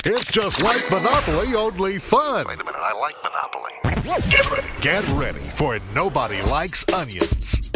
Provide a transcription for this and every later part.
It's just like Monopoly, only fun. Wait a minute, I like Monopoly. Get ready for Nobody Likes Onions.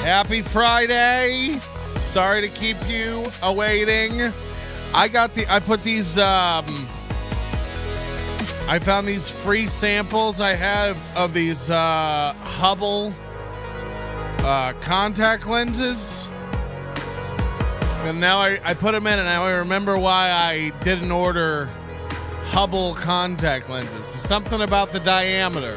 Happy Friday. Sorry to keep you awaiting. I put these, I found these free samples I have of these Hubble contact lenses. And now I put them in, and now I remember why I didn't order Hubble contact lenses. There's something about the diameter.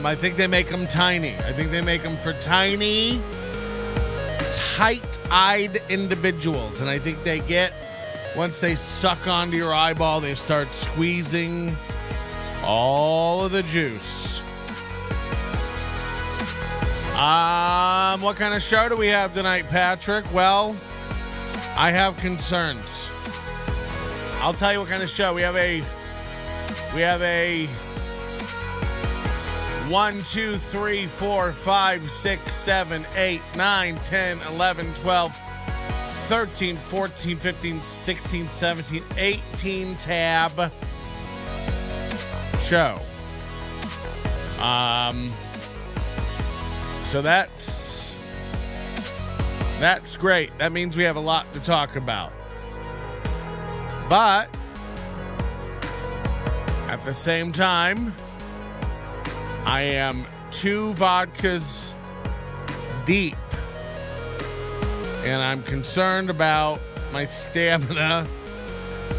I think they make them tiny. I think they make them for tiny, tight-eyed individuals. And I think they get, once they suck onto your eyeball, they start squeezing all of the juice. What kind of show do we have tonight, Patrick? Well, I have concerns. I'll tell you what kind of show. We have a 1, 2, 3, 4, 5, 6, 7, 8, 9, 10, 11, 12, 13, 14, 15, 16, 17, 18 tab show. So that's great. That means we have a lot to talk about. But at the same time, I am 2 vodkas deep, and I'm concerned about my stamina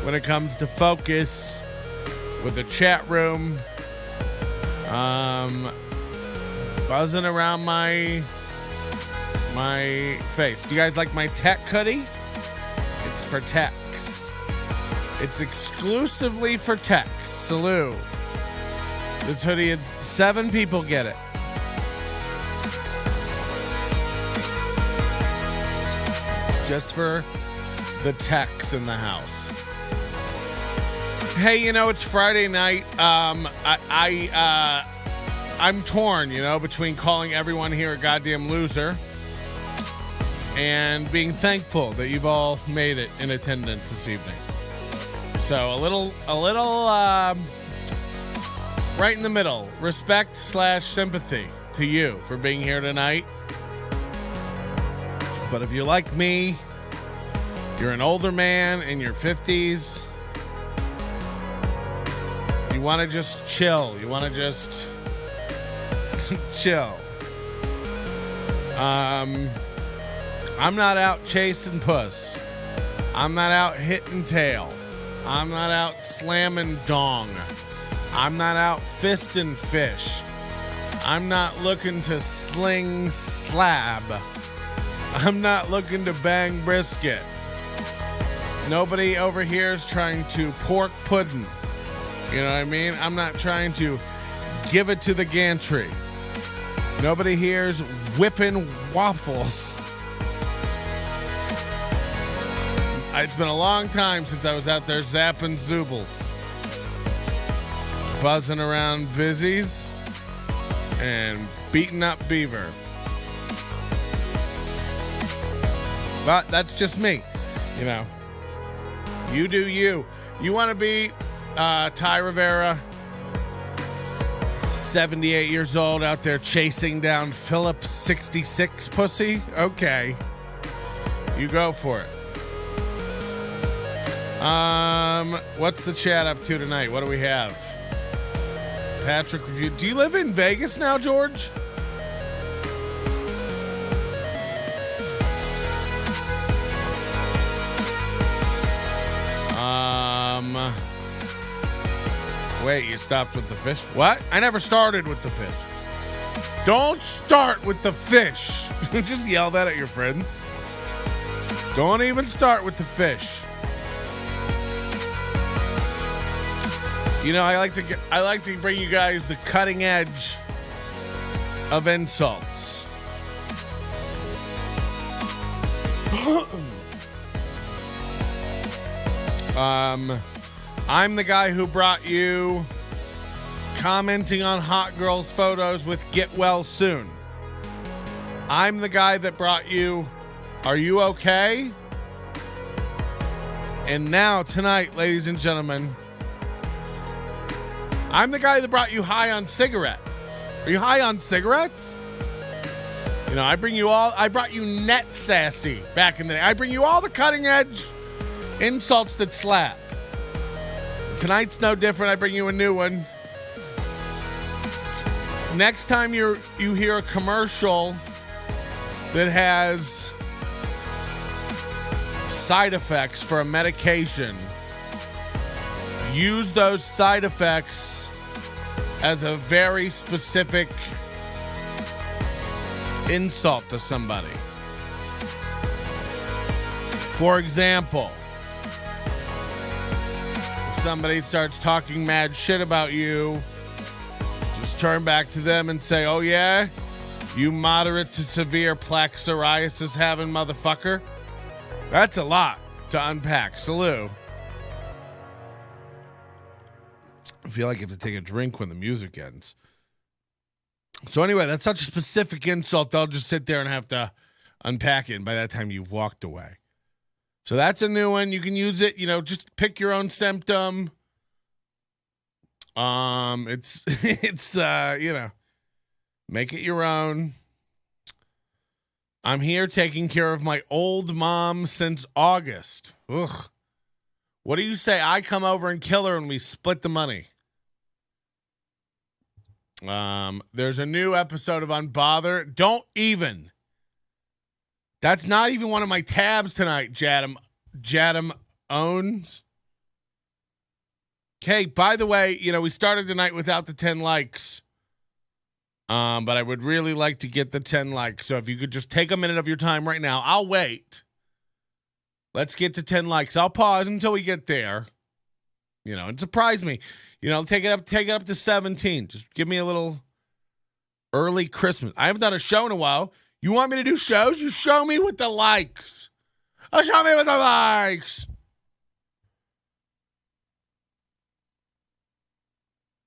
when it comes to focus with the chat room buzzing around my face. Do you guys like my tech hoodie? It's for techs. It's exclusively for techs. Salute. This hoodie, it's 7 people get it. It's just for the techs in the house. Hey, it's Friday night. I'm torn, between calling everyone here a goddamn loser and being thankful that you've all made it in attendance this evening. So a little right in the middle, respect/sympathy to you for being here tonight. But if you're like me, you're an older man in your 50s, you want to just chill. You want to just chill. I'm not out chasing puss. I'm not out hitting tail. I'm not out slamming dong. I'm not out fisting fish. I'm not looking to sling slab. I'm not looking to bang brisket. Nobody over here is trying to pork pudding. You know what I mean? I'm not trying to give it to the gantry. Nobody here is whipping waffles. It's been a long time since I was out there zapping zoobles. Buzzing around busies and beating up beaver. But that's just me, You do you. You want to be Ty Rivera, 78 years old, out there chasing down Philip 66 pussy. Okay, you go for it. What's the chat up to tonight? What do we have? Patrick review. Do you live in Vegas now, George? Wait, you stopped with the fish? What? I never started with the fish. Don't start with the fish. Just yell that at your friends. Don't even start with the fish. You know, I like to bring you guys the cutting edge of insults. I'm the guy who brought you commenting on hot girls' photos with "Get well soon." I'm the guy that brought you "Are you okay?" And now, tonight, ladies and gentlemen, I'm the guy that brought you "High on cigarettes." Are you high on cigarettes? You know, I brought you net sassy back in the day. I bring you all the cutting edge insults that slap. Tonight's no different. I bring you a new one. Next time you hear a commercial that has side effects for a medication, use those side effects as a very specific insult to somebody. For example, somebody starts talking mad shit about you, just turn back to them and say, "Oh yeah, you moderate to severe plaque psoriasis having motherfucker." That's a lot to unpack. Salute. I feel like I have to take a drink when the music ends. So anyway, that's such a specific insult, they'll just sit there and have to unpack it, and by that time you've walked away. So that's a new one. You can use it, you know, just pick your own symptom. It's you know, make it your own. I'm here taking care of my old mom since August. Ugh. What do you say? I come over and kill her and we split the money. There's a new episode of Unbother. Don't even. That's not even one of my tabs tonight, Jadam owns. Okay, by the way, you know, we started tonight without the 10 likes. But I would really like to get the 10 likes. So if you could just take a minute of your time right now, I'll wait. Let's get to 10 likes. I'll pause until we get there. You know, and surprise me. You know, take it up to 17. Just give me a little early Christmas. I haven't done a show in a while. You want me to do shows? You show me with the likes. Show me with the likes.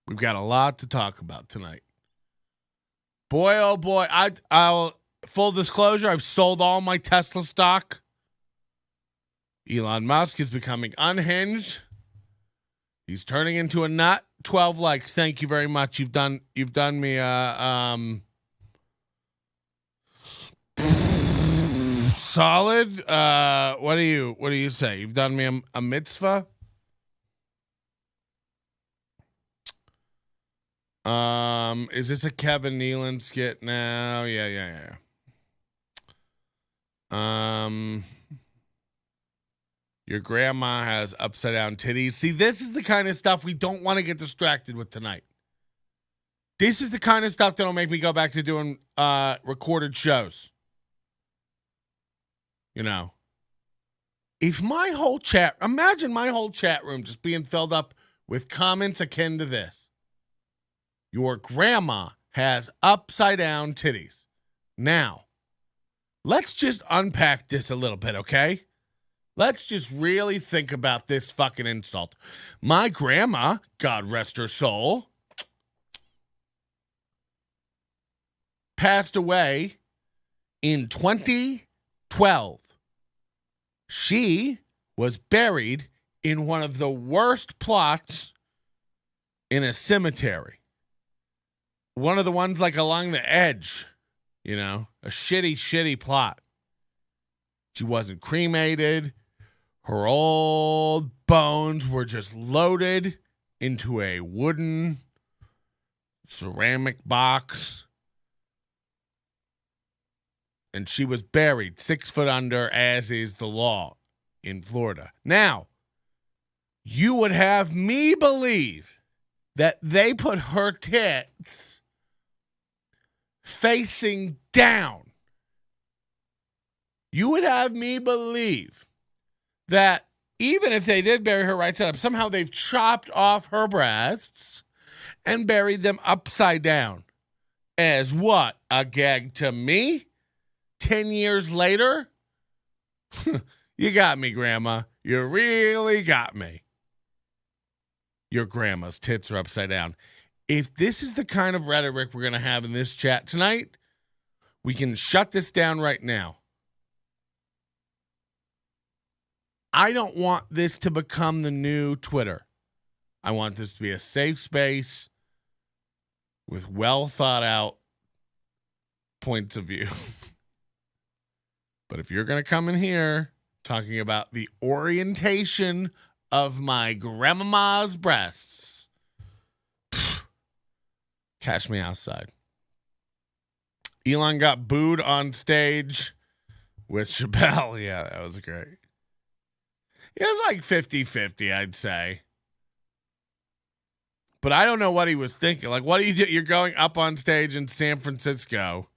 We've got a lot to talk about tonight. Boy, oh boy. I'll full disclosure, I've sold all my Tesla stock. Elon Musk is becoming unhinged. He's turning into a nut. 12 likes. Thank you very much. You've done me solid. What do you say? You've done me a mitzvah. Is this a Kevin Nealon skit now? Yeah. Your grandma has upside down titties. See, this is the kind of stuff we don't want to get distracted with tonight. This is the kind of stuff that'll make me go back to doing recorded shows. You know, if my whole chat, imagine my whole chat room just being filled up with comments akin to this. Your grandma has upside down titties. Now, let's just unpack this a little bit, okay? Let's just really think about this fucking insult. My grandma, God rest her soul, passed away in 2012. She was buried in one of the worst plots in a cemetery. One of the ones like along the edge, a shitty plot. She wasn't cremated. Her old bones were just loaded into a wooden ceramic box. And she was buried 6 foot under, as is the law in Florida. Now, you would have me believe that they put her tits facing down. You would have me believe that even if they did bury her right side up, somehow they've chopped off her breasts and buried them upside down. As what? A gag to me? 10 years later? You got me, Grandma. You really got me. Your grandma's tits are upside down. If this is the kind of rhetoric we're going to have in this chat tonight, we can shut this down right now. I don't want this to become the new Twitter. I want this to be a safe space with well thought out points of view. But if you're going to come in here talking about the orientation of my grandma's breasts, catch me outside. Elon got booed on stage with Chappelle. Yeah, that was great. It was like 50-50, I'd say. But I don't know what he was thinking. Like, what do you do? You're going up on stage in San Francisco.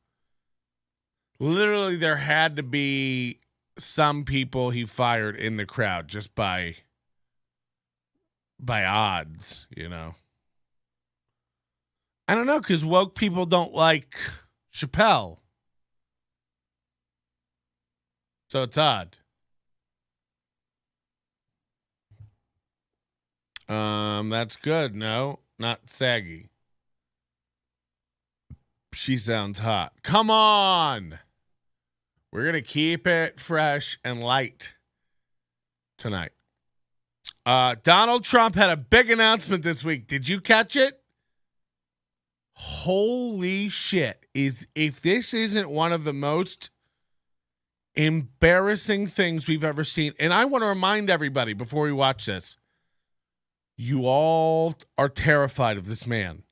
Literally, there had to be some people he fired in the crowd just by odds, I don't know, because woke people don't like Chappelle. So it's odd. That's good. No, not saggy. She sounds hot. Come on. We're going to keep it fresh and light tonight. Donald Trump had a big announcement this week. Did you catch it? Holy shit. If this isn't one of the most embarrassing things we've ever seen, and I want to remind everybody before we watch this, you all are terrified of this man.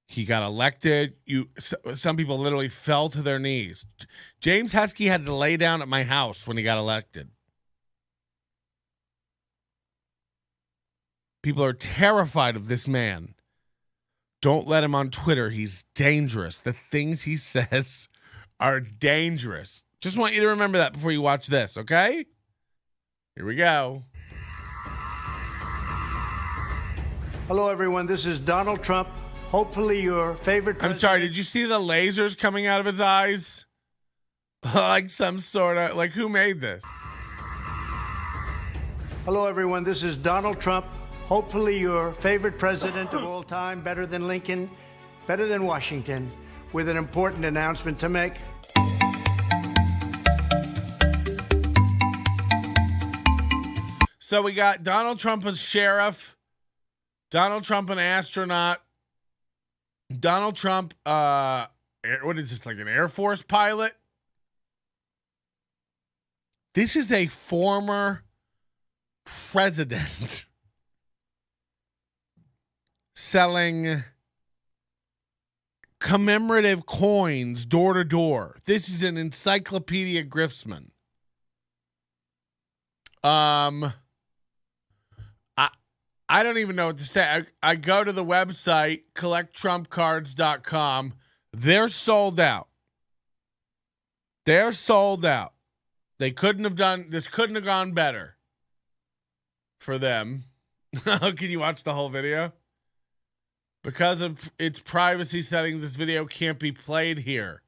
He got elected. Some people literally fell to their knees. James Heskey had to lay down at my house when he got elected. People are terrified of this man. Don't let him on Twitter. He's dangerous. The things he says are dangerous. Just want you to remember that before you watch this, okay? Here we go. Hello, everyone. This is Donald Trump. Hopefully your favorite president. I'm sorry, did you see the lasers coming out of his eyes? Like some sort of, like, who made this? Hello, everyone. This is Donald Trump. Hopefully your favorite president of all time, better than Lincoln, better than Washington, with an important announcement to make. So we got Donald Trump as sheriff, Donald Trump an astronaut, Donald Trump, what is this, like an Air Force pilot? This is a former president selling commemorative coins door to door. This is an encyclopedia griftsman. I don't even know what to say. I go to the website, collecttrumpcards.com. They're sold out. They're sold out. This couldn't have gone better for them. Can you watch the whole video? Because of its privacy settings, this video can't be played here.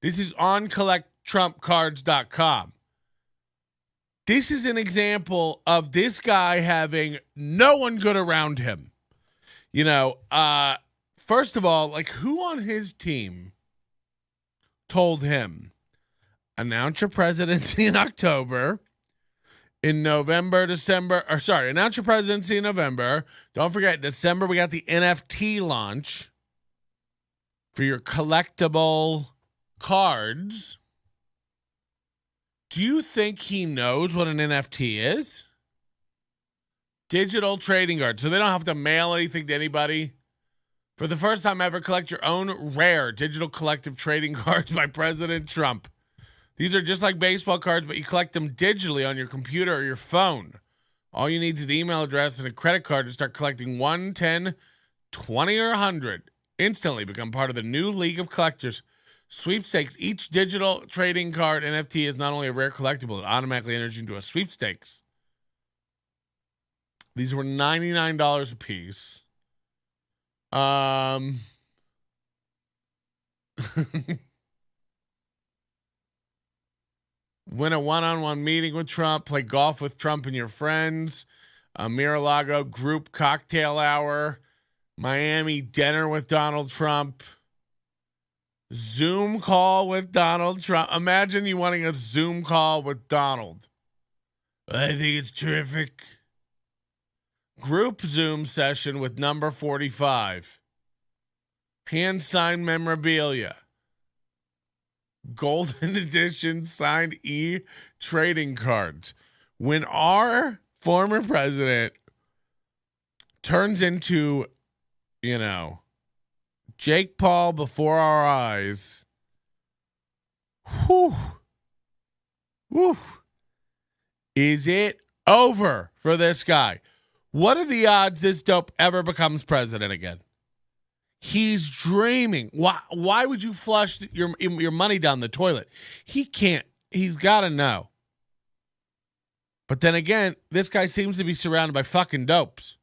This is on collecttrumpcards.com. This is an example of this guy having no one good around him. First of all, like, who on his team told him, announce your presidency in October, in November, December, or sorry, announce your presidency in November. Don't forget, December, we got the NFT launch for your collectible cards. Do you think he knows what an NFT is? Digital trading cards. So they don't have to mail anything to anybody. For the first time ever, collect your own rare digital collective trading cards by President Trump. These are just like baseball cards, but you collect them digitally on your computer or your phone. All you need is an email address and a credit card to start collecting 1, 10, 20, or 100. Instantly become part of the new League of Collectors sweepstakes. Each digital trading card NFT is not only a rare collectible, it automatically enters you into a sweepstakes. These were $99 a piece. Win a one-on-one meeting with Trump, play golf with Trump and your friends, a Mar-a-Lago group cocktail hour, Miami dinner with Donald Trump, Zoom call with Donald Trump. Imagine you wanting a Zoom call with Donald. I think it's terrific. Group Zoom session with number 45. Hand signed memorabilia. Golden edition signed trading cards. When our former president turns into, Jake Paul before our eyes, is it over for this guy? What are the odds this dope ever becomes president again? He's dreaming. Why would you flush your money down the toilet? He can't. He's got to know. But then again, this guy seems to be surrounded by fucking dopes.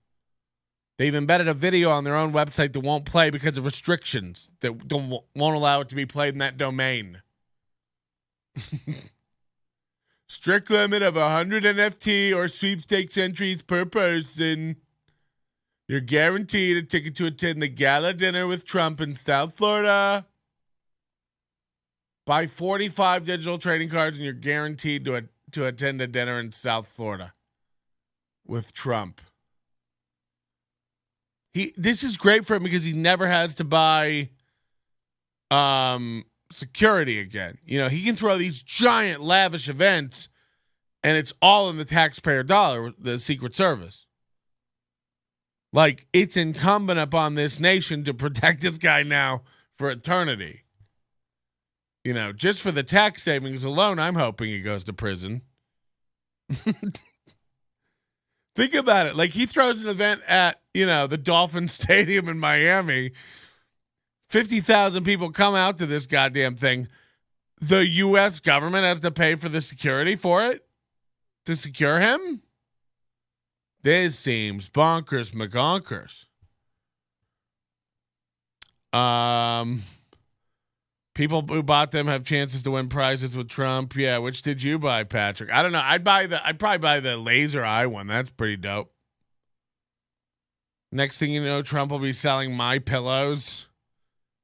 They've embedded a video on their own website that won't play because of restrictions that won't allow it to be played in that domain. Strict limit of 100 NFT or sweepstakes entries per person. You're guaranteed a ticket to attend the gala dinner with Trump in South Florida. Buy 45 digital trading cards and you're guaranteed to attend a dinner in South Florida with Trump. This is great for him because he never has to buy security again. He can throw these giant lavish events and it's all in the taxpayer dollar, the Secret Service. Like, it's incumbent upon this nation to protect this guy now for eternity. Just for the tax savings alone, I'm hoping he goes to prison. Think about it. Like, he throws an event at, the Dolphin Stadium in Miami. 50,000 people come out to this goddamn thing. The U.S. government has to pay for the security for it to secure him? This seems bonkers McGonkers. People who bought them have chances to win prizes with Trump. Yeah, which did you buy, Patrick? I don't know. I'd probably buy the laser eye one. That's pretty dope. Next thing you know, Trump will be selling my pillows.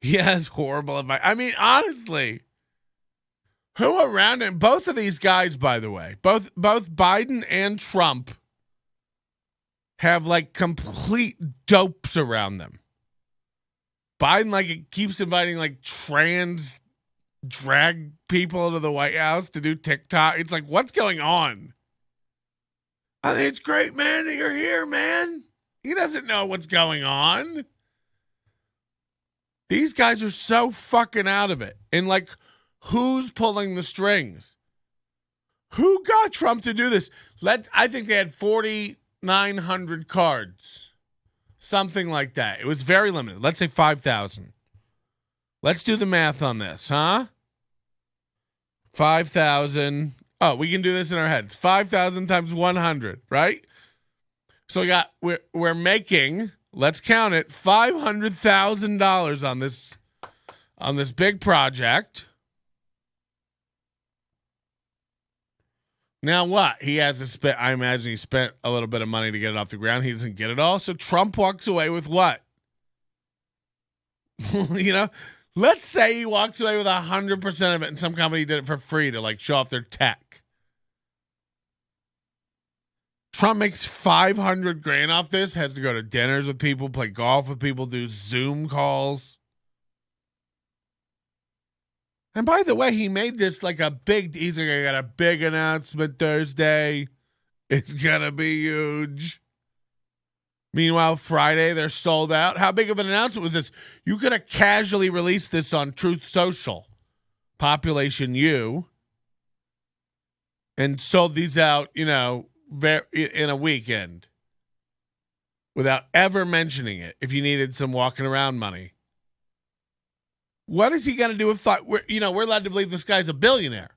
He has horrible advice. I mean, honestly, who around him? Both of these guys, by the way, both Biden and Trump have like complete dopes around them. Biden keeps inviting trans drag people to the White House to do TikTok. It's like, what's going on? I think it's great, man, that you're here, man. He doesn't know what's going on. These guys are so fucking out of it. And who's pulling the strings? Who got Trump to do this? I think they had 4,900 cards. Something like that. It was very limited. Let's say 5,000. Let's do the math on this, huh? 5,000. Oh, we can do this in our heads. 5,000 times 100, right? So we're making, let's count it, $500,000 on this big project. Now what? He has to spend, I imagine he spent a little bit of money to get it off the ground. He doesn't get it all. So Trump walks away with what? Let's say he walks away with 100% of it and some company did it for free to show off their tech. Trump makes $500,000 off this, has to go to dinners with people, play golf with people, do Zoom calls. And by the way, he made this like he's like, I got a big announcement Thursday. It's going to be huge. Meanwhile, Friday, they're sold out. How big of an announcement was this? You could have casually released this on Truth Social, Population U, and sold these out, in a weekend without ever mentioning it if you needed some walking around money. What is he going to do if we're allowed to believe this guy's a billionaire?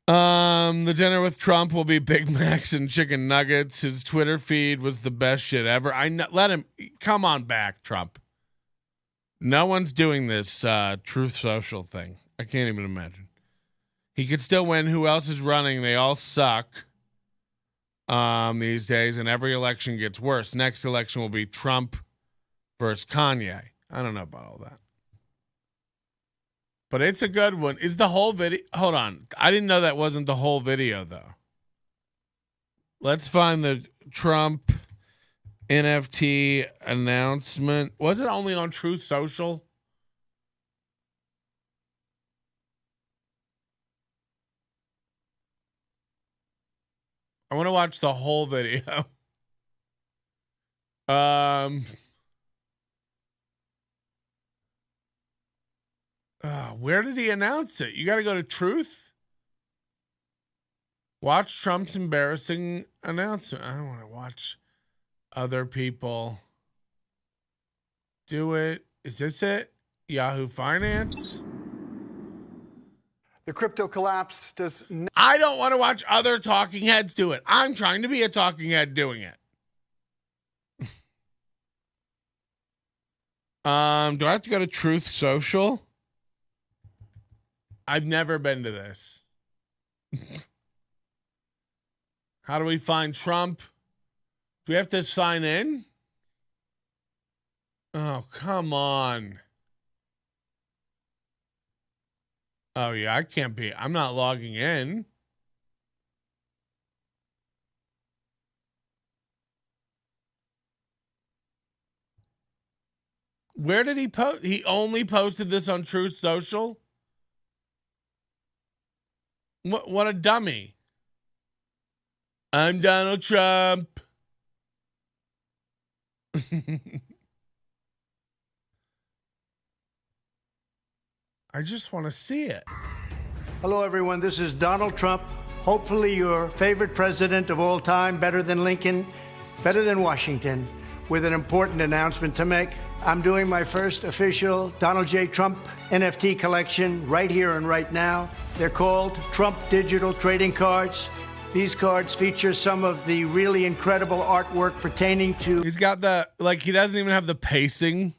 The dinner with Trump will be Big Macs and chicken nuggets. His Twitter feed was the best shit ever. Let him come on back, Trump. No one's doing this Truth Social thing. I can't even imagine. He could still win. Who else is running? They all suck these days, and every election gets worse. Next election will be Trump versus Kanye. I don't know about all that. But it's a good one. Is the whole video... Hold on. I didn't know that wasn't the whole video, though. Let's find the Trump NFT announcement. Was it only on Truth Social? I want to watch the whole video. Where did he announce it? You got to go to Truth. Watch Trump's embarrassing announcement. I don't want to watch other people do it. Is this it? Yahoo Finance? The crypto collapse does not. I don't want to watch other talking heads do it. I'm trying to be a talking head doing it. Do I have to go to Truth Social? I've never been to this. How do we find Trump? Do we have to sign in? Oh, come on. Oh, yeah, I can't be. I'm not logging in. Where did he post? He only posted this on Truth Social? What a dummy. I'm Donald Trump. I just want to see it. Hello, everyone. This is Donald Trump. Hopefully your favorite president of all time, better than Lincoln, better than Washington, with an important announcement to make. I'm doing my first official Donald J. Trump NFT collection right here and right now. They're called Trump Digital Trading Cards. These cards feature some of the really incredible artwork pertaining to... He's got he doesn't even have the pacing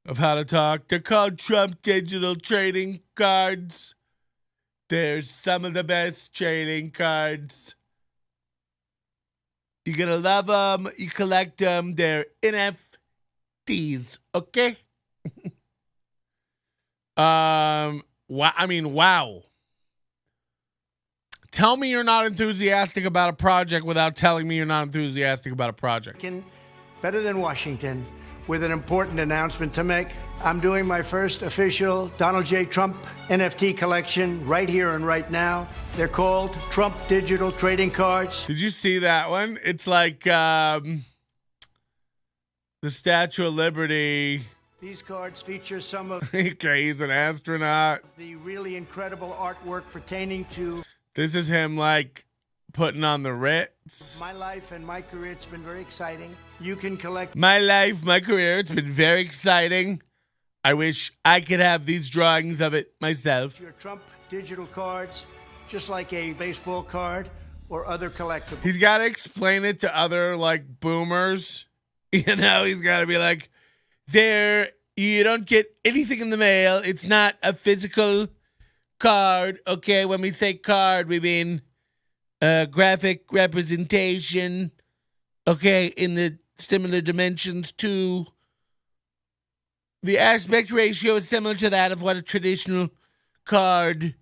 of how to talk. They're called Trump Digital Trading Cards. There's some of the best trading cards. You're going to love them. You collect them. They're NFTs. Okay? Wow. Tell me you're not enthusiastic about a project without telling me you're not enthusiastic about a project. Better than Washington, with an important announcement to make. I'm doing my first official Donald J. Trump NFT collection right here and right now. They're called Trump Digital Trading Cards. Did you see that one? It's like the Statue of Liberty. These cards feature some of okay, he's an astronaut. The really incredible artwork pertaining to... This is him putting on the Ritz. My life and my career, it's been very exciting. You can collect... My life, my career, it's been very exciting. I wish I could have these drawings of it myself. Your Trump digital cards, just like a baseball card or other collectibles. He's got to explain it to other, boomers. He's got to be like, you don't get anything in the mail. It's not a physical card. Okay, when we say card, we mean graphic representation. Okay, in the similar dimensions to the aspect ratio is similar to that of what a traditional card,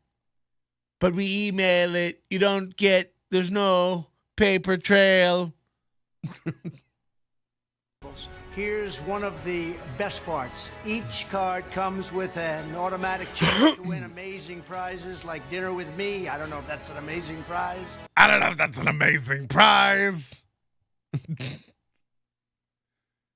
but we email it. You don't get, there's no paper trail. Here's one of the best parts. Each card comes with an automatic chance to win amazing prizes like dinner with me. I don't know if that's an amazing prize. I don't know if that's an amazing prize.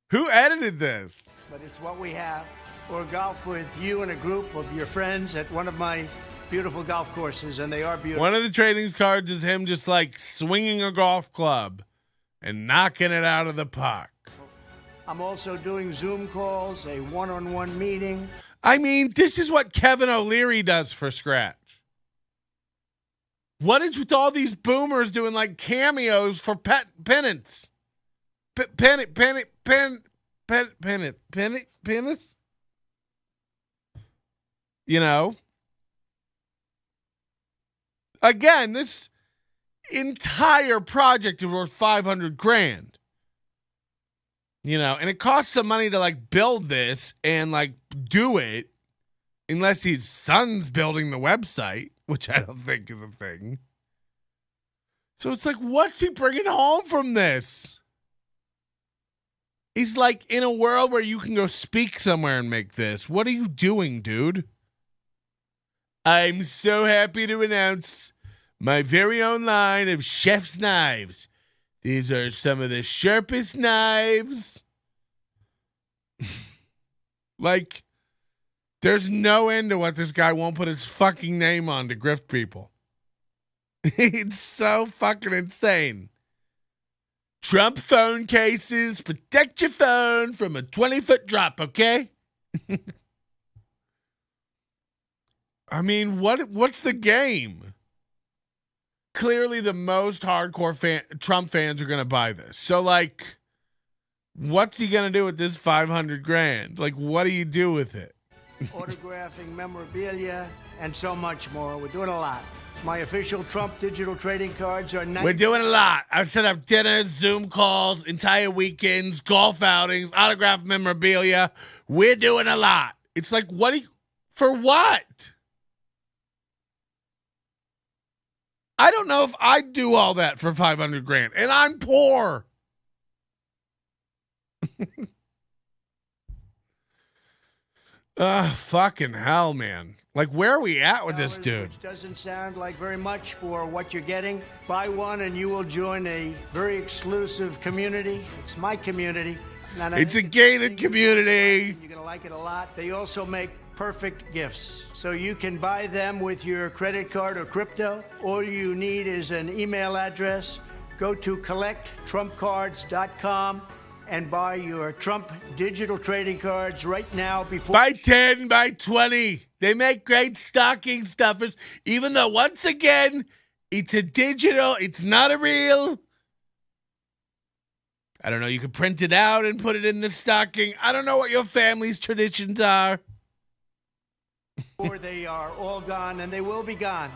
Who edited this? But it's what we have. Or golf with you and a group of your friends at one of my beautiful golf courses, and they are beautiful. One of the trading cards is him just like swinging a golf club and knocking it out of the park. I'm also doing Zoom calls, a one-on-one meeting. I mean, this is what Kevin O'Leary does for Scratch. What is with all these boomers doing like cameos for penance? Penance? You know? Again, this entire project is worth $500,000. You know, and it costs some money to like build this and like do it, unless his son's building the website, which I don't think is a thing. So it's like, what's he bringing home from this? He's like, in a world where you can go speak somewhere and make this. What are you doing, dude? I'm so happy to announce my very own line of chef's knives. These are some of the sharpest knives. Like, there's no end to what this guy won't put his fucking name on to grift people. It's so fucking insane. Trump phone cases, protect your phone from a 20-foot drop, okay? I mean, what's the game? Clearly the most hardcore Trump fans are going to buy this. So, like, what's he going to do with this $500,000? Like, what do you do with it? Autographing memorabilia and so much more. We're doing a lot. My official Trump digital trading cards are We're doing a lot. I've set up dinners, Zoom calls, entire weekends, golf outings, autographed memorabilia. We're doing a lot. It's like, for what? I don't know if I'd do all that for $500,000, and I'm poor. Fucking hell, man. Like, where are we at with this dude? Which doesn't sound like very much for what you're getting. Buy one and you will join a very exclusive community. It's my community. It's a gated community. You're going to like it a lot. They also make perfect gifts. So you can buy them with your credit card or crypto. All you need is an email address. Go to collecttrumpcards.com and buy your Trump digital trading cards right now before... Buy 10, buy 20. They make great stocking stuffers, even though, once again, it's a digital, it's not a real. I don't know, you could print it out and put it in the stocking. I don't know what your family's traditions are. Or they are all gone, and they will be gone.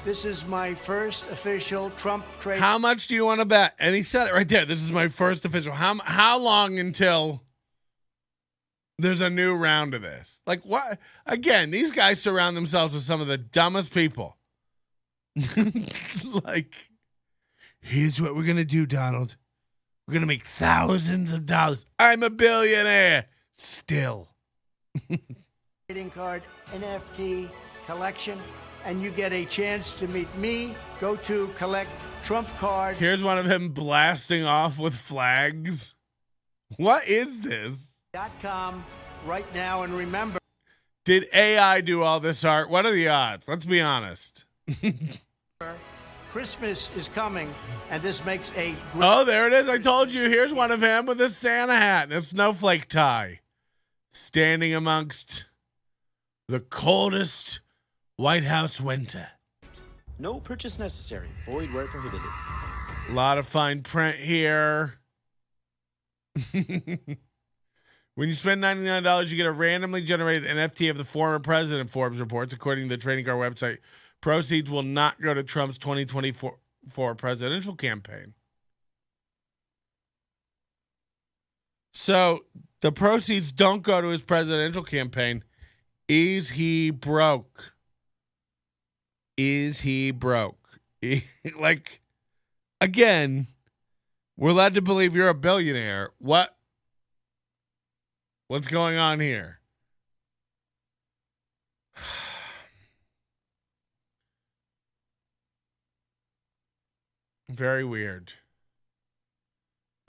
This is my first official Trump trade. How much do you want to bet? And he said it right there. This is my first official. How long until there's a new round of this? Like, what? Again, these guys surround themselves with some of the dumbest people. Like, here's what we're going to do, Donald. We're going to make thousands of dollars. I'm a billionaire. Still. Trading card NFT collection. And you get a chance to meet me. Go to Collect Trump Cards. Here's one of him blasting off with flags. What is this? .com right now, and remember. Did AI do all this art? What are the odds? Let's be honest. Christmas is coming, and this makes a great... Oh, there it is. I told you. Here's one of him with a Santa hat and a snowflake tie. Standing amongst the coldest White House winter. No purchase necessary. Void where prohibited. A lot of fine print here. When you spend $99, you get a randomly generated NFT of the former president, Forbes reports, according to the trading card website. Proceeds will not go to Trump's 2024 presidential campaign. So the proceeds don't go to his presidential campaign. Is he broke? Is he broke? Like, again, we're led to believe you're a billionaire. What's going on here? Very weird.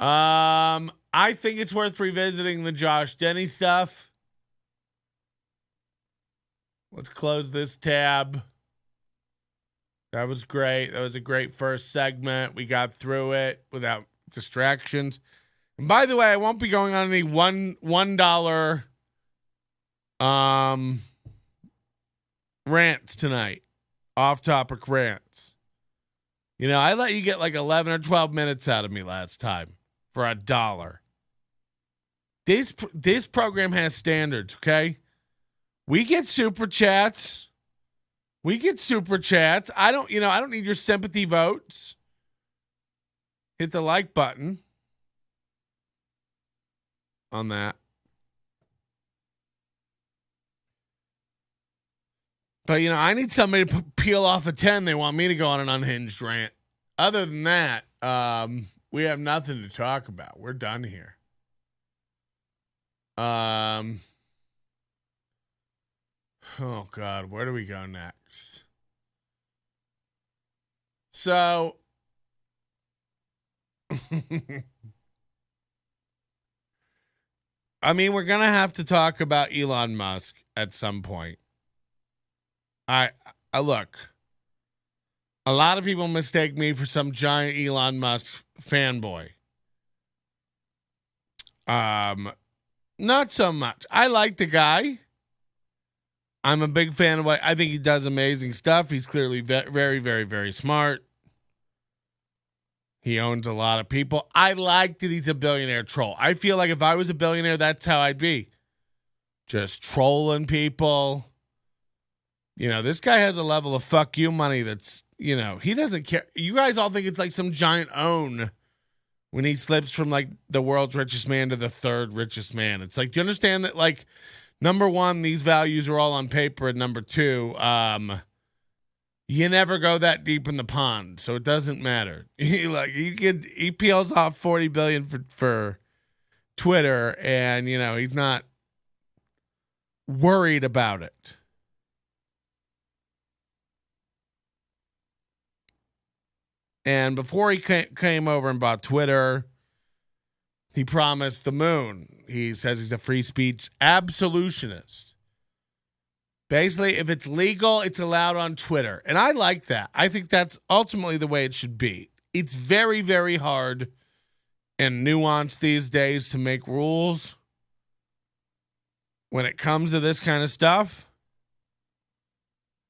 I think it's worth revisiting the Josh Denny stuff. Let's close this tab. That was great. That was a great first segment. We got through it without distractions. And by the way, I won't be going on any $1 rants tonight. Off-topic rants. You know, I let you get like 11 or 12 minutes out of me last time for $1. This program has standards, okay? We get super chats. I don't need your sympathy votes. Hit the like button on that. But, I need somebody to peel off a 10. They want me to go on an unhinged rant. Other than that, we have nothing to talk about. We're done here. Oh, God. Where do we go next? So, I mean, we're going to have to talk about Elon Musk at some point. I look, a lot of people mistake me for some giant Elon Musk fanboy. Not so much. I like the guy. I'm a big fan of what I think he does amazing stuff. He's clearly very, very, very smart. He owns a lot of people. I like that he's a billionaire troll. I feel like if I was a billionaire, that's how I'd be. Just trolling people. This guy has a level of fuck you money that's, he doesn't care. You guys all think it's like some giant own when he slips from like the world's richest man to the third richest man. It's like, do you understand that, like, number one, these values are all on paper, and number two, you never go that deep in the pond, so it doesn't matter. He peels off $40 billion for Twitter, and he's not worried about it. And before he came over and bought Twitter, he promised the moon. He says he's a free speech absolutionist. Basically, if it's legal, it's allowed on Twitter. And I like that. I think that's ultimately the way it should be. It's very, very hard and nuanced these days to make rules when it comes to this kind of stuff.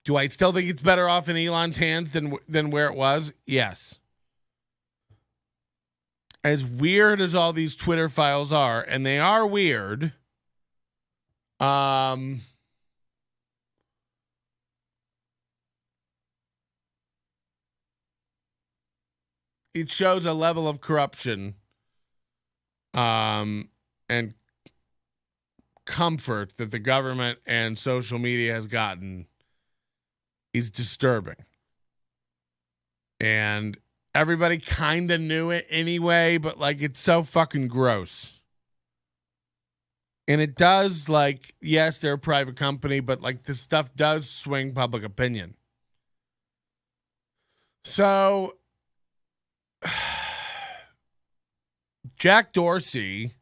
Do I still think it's better off in Elon's hands than where it was? Yes. As weird as all these Twitter files are, and they are weird, it shows a level of corruption and comfort that the government and social media has gotten is disturbing. And everybody kind of knew it anyway, but like, it's so fucking gross. And it does, like, yes, they're a private company, but like, this stuff does swing public opinion. So Jack Dorsey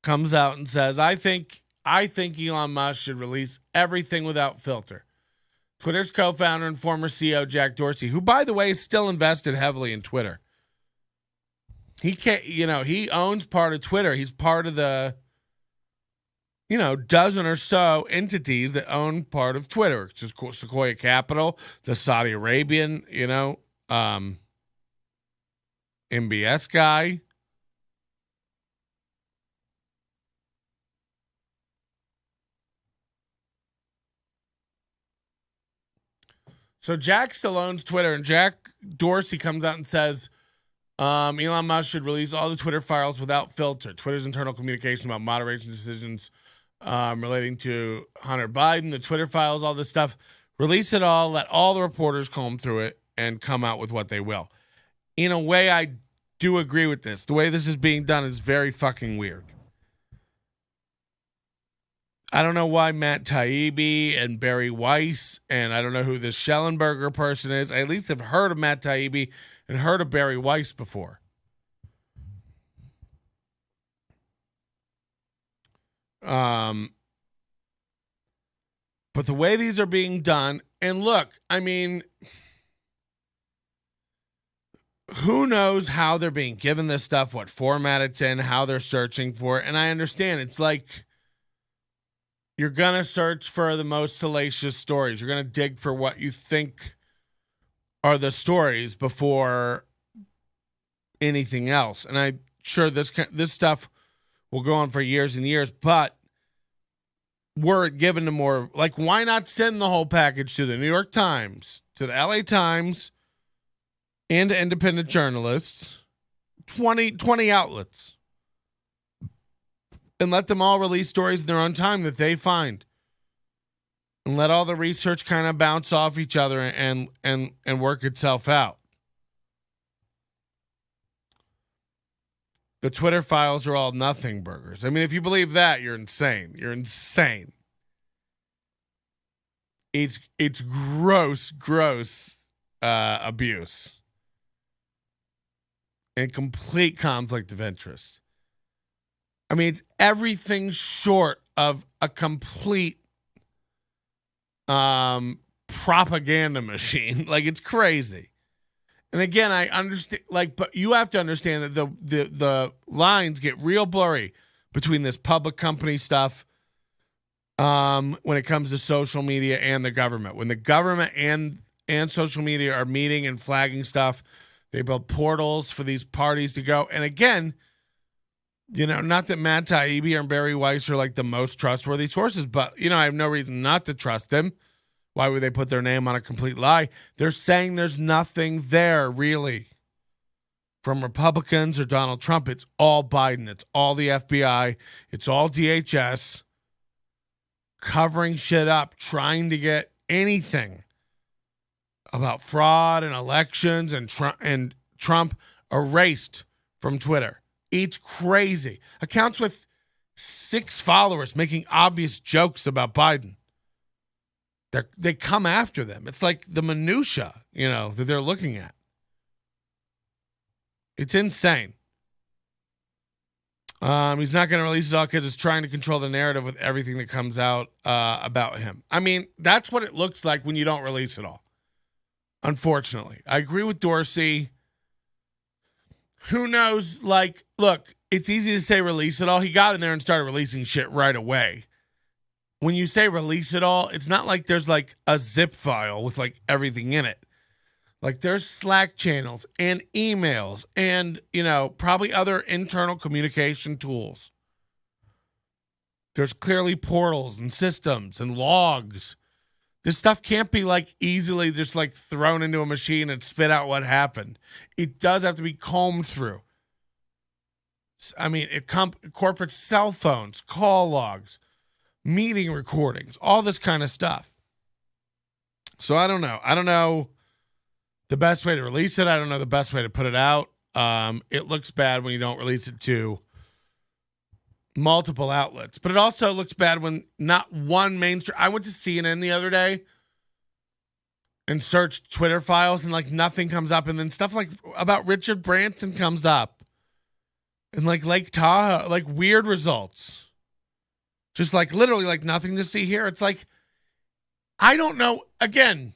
comes out and says, I think Elon Musk should release everything without filter. Twitter's co-founder and former CEO Jack Dorsey, who, by the way, is still invested heavily in Twitter. He can't, he owns part of Twitter. He's part of the, dozen or so entities that own part of Twitter. It's just Sequoia Capital, the Saudi Arabian, MBS guy. So Jack still owns Twitter, and Jack Dorsey comes out and says Elon Musk should release all the Twitter files without filter. Twitter's internal communication about moderation decisions relating to Hunter Biden, the Twitter files, all this stuff. Release it all, let all the reporters comb through it, and come out with what they will. In a way, I do agree with this. The way this is being done is very fucking weird. I don't know why Matt Taibbi and Barry Weiss, and I don't know who this Schellenberger person is. I at least have heard of Matt Taibbi and heard of Barry Weiss before. But the way these are being done, and look, I mean, who knows how they're being given this stuff, what format it's in, how they're searching for it. And I understand it's like you're going to search for the most salacious stories. You're going to dig for what you think are the stories before anything else. And I'm sure this stuff will go on for years and years, but word given to more, like, why not send the whole package to the New York Times, to the LA Times, and to independent journalists, 20 outlets, and let them all release stories in their own time that they find, and let all the research kind of bounce off each other and work itself out. The Twitter files are all nothing burgers. I mean, if you believe that, you're insane. You're insane. It's gross abuse and complete conflict of interest. I mean, it's everything short of a complete propaganda machine. Like, it's crazy. And again, I understand, like, but you have to understand that the lines get real blurry between this public company stuff when it comes to social media and the government. When the government and social media are meeting and flagging stuff, they build portals for these parties to go. And again, you know, not that Matt Taibbi or Barry Weiss are like the most trustworthy sources, but, you know, I have no reason not to trust them. Why would they put their name on a complete lie? They're saying there's nothing there, really. From Republicans or Donald Trump, it's all Biden. It's all the FBI. It's all DHS covering shit up, trying to get anything about fraud and elections and Trump erased from Twitter. It's crazy. Accounts with 6 followers making obvious jokes about Biden. They come after them. It's like the minutia, you know, that they're looking at. It's insane. He's not going to release it all because it's trying to control the narrative with everything that comes out about him. I mean, that's what it looks like when you don't release it all. Unfortunately, I agree with Dorsey. Who knows? Like, look, it's easy to say release it all. He got in there and started releasing shit right away. When you say release it all, it's not like there's like a zip file with like everything in it. Like, there's Slack channels and emails and, you know, probably other internal communication tools. There's clearly portals and systems and logs. This stuff can't be like easily just like thrown into a machine and spit out what happened. It does have to be combed through. I mean, corporate cell phones, call logs, meeting recordings, all this kind of stuff. So I don't know. I don't know the best way to release it. I don't know the best way to put it out. It looks bad when you don't release it to multiple outlets, but it also looks bad when not one mainstream. I went to CNN the other day and searched Twitter files and like nothing comes up. And then stuff like about Richard Branson comes up and like Lake Tahoe, like weird results. Just like literally like nothing to see here. It's like, I don't know. Again,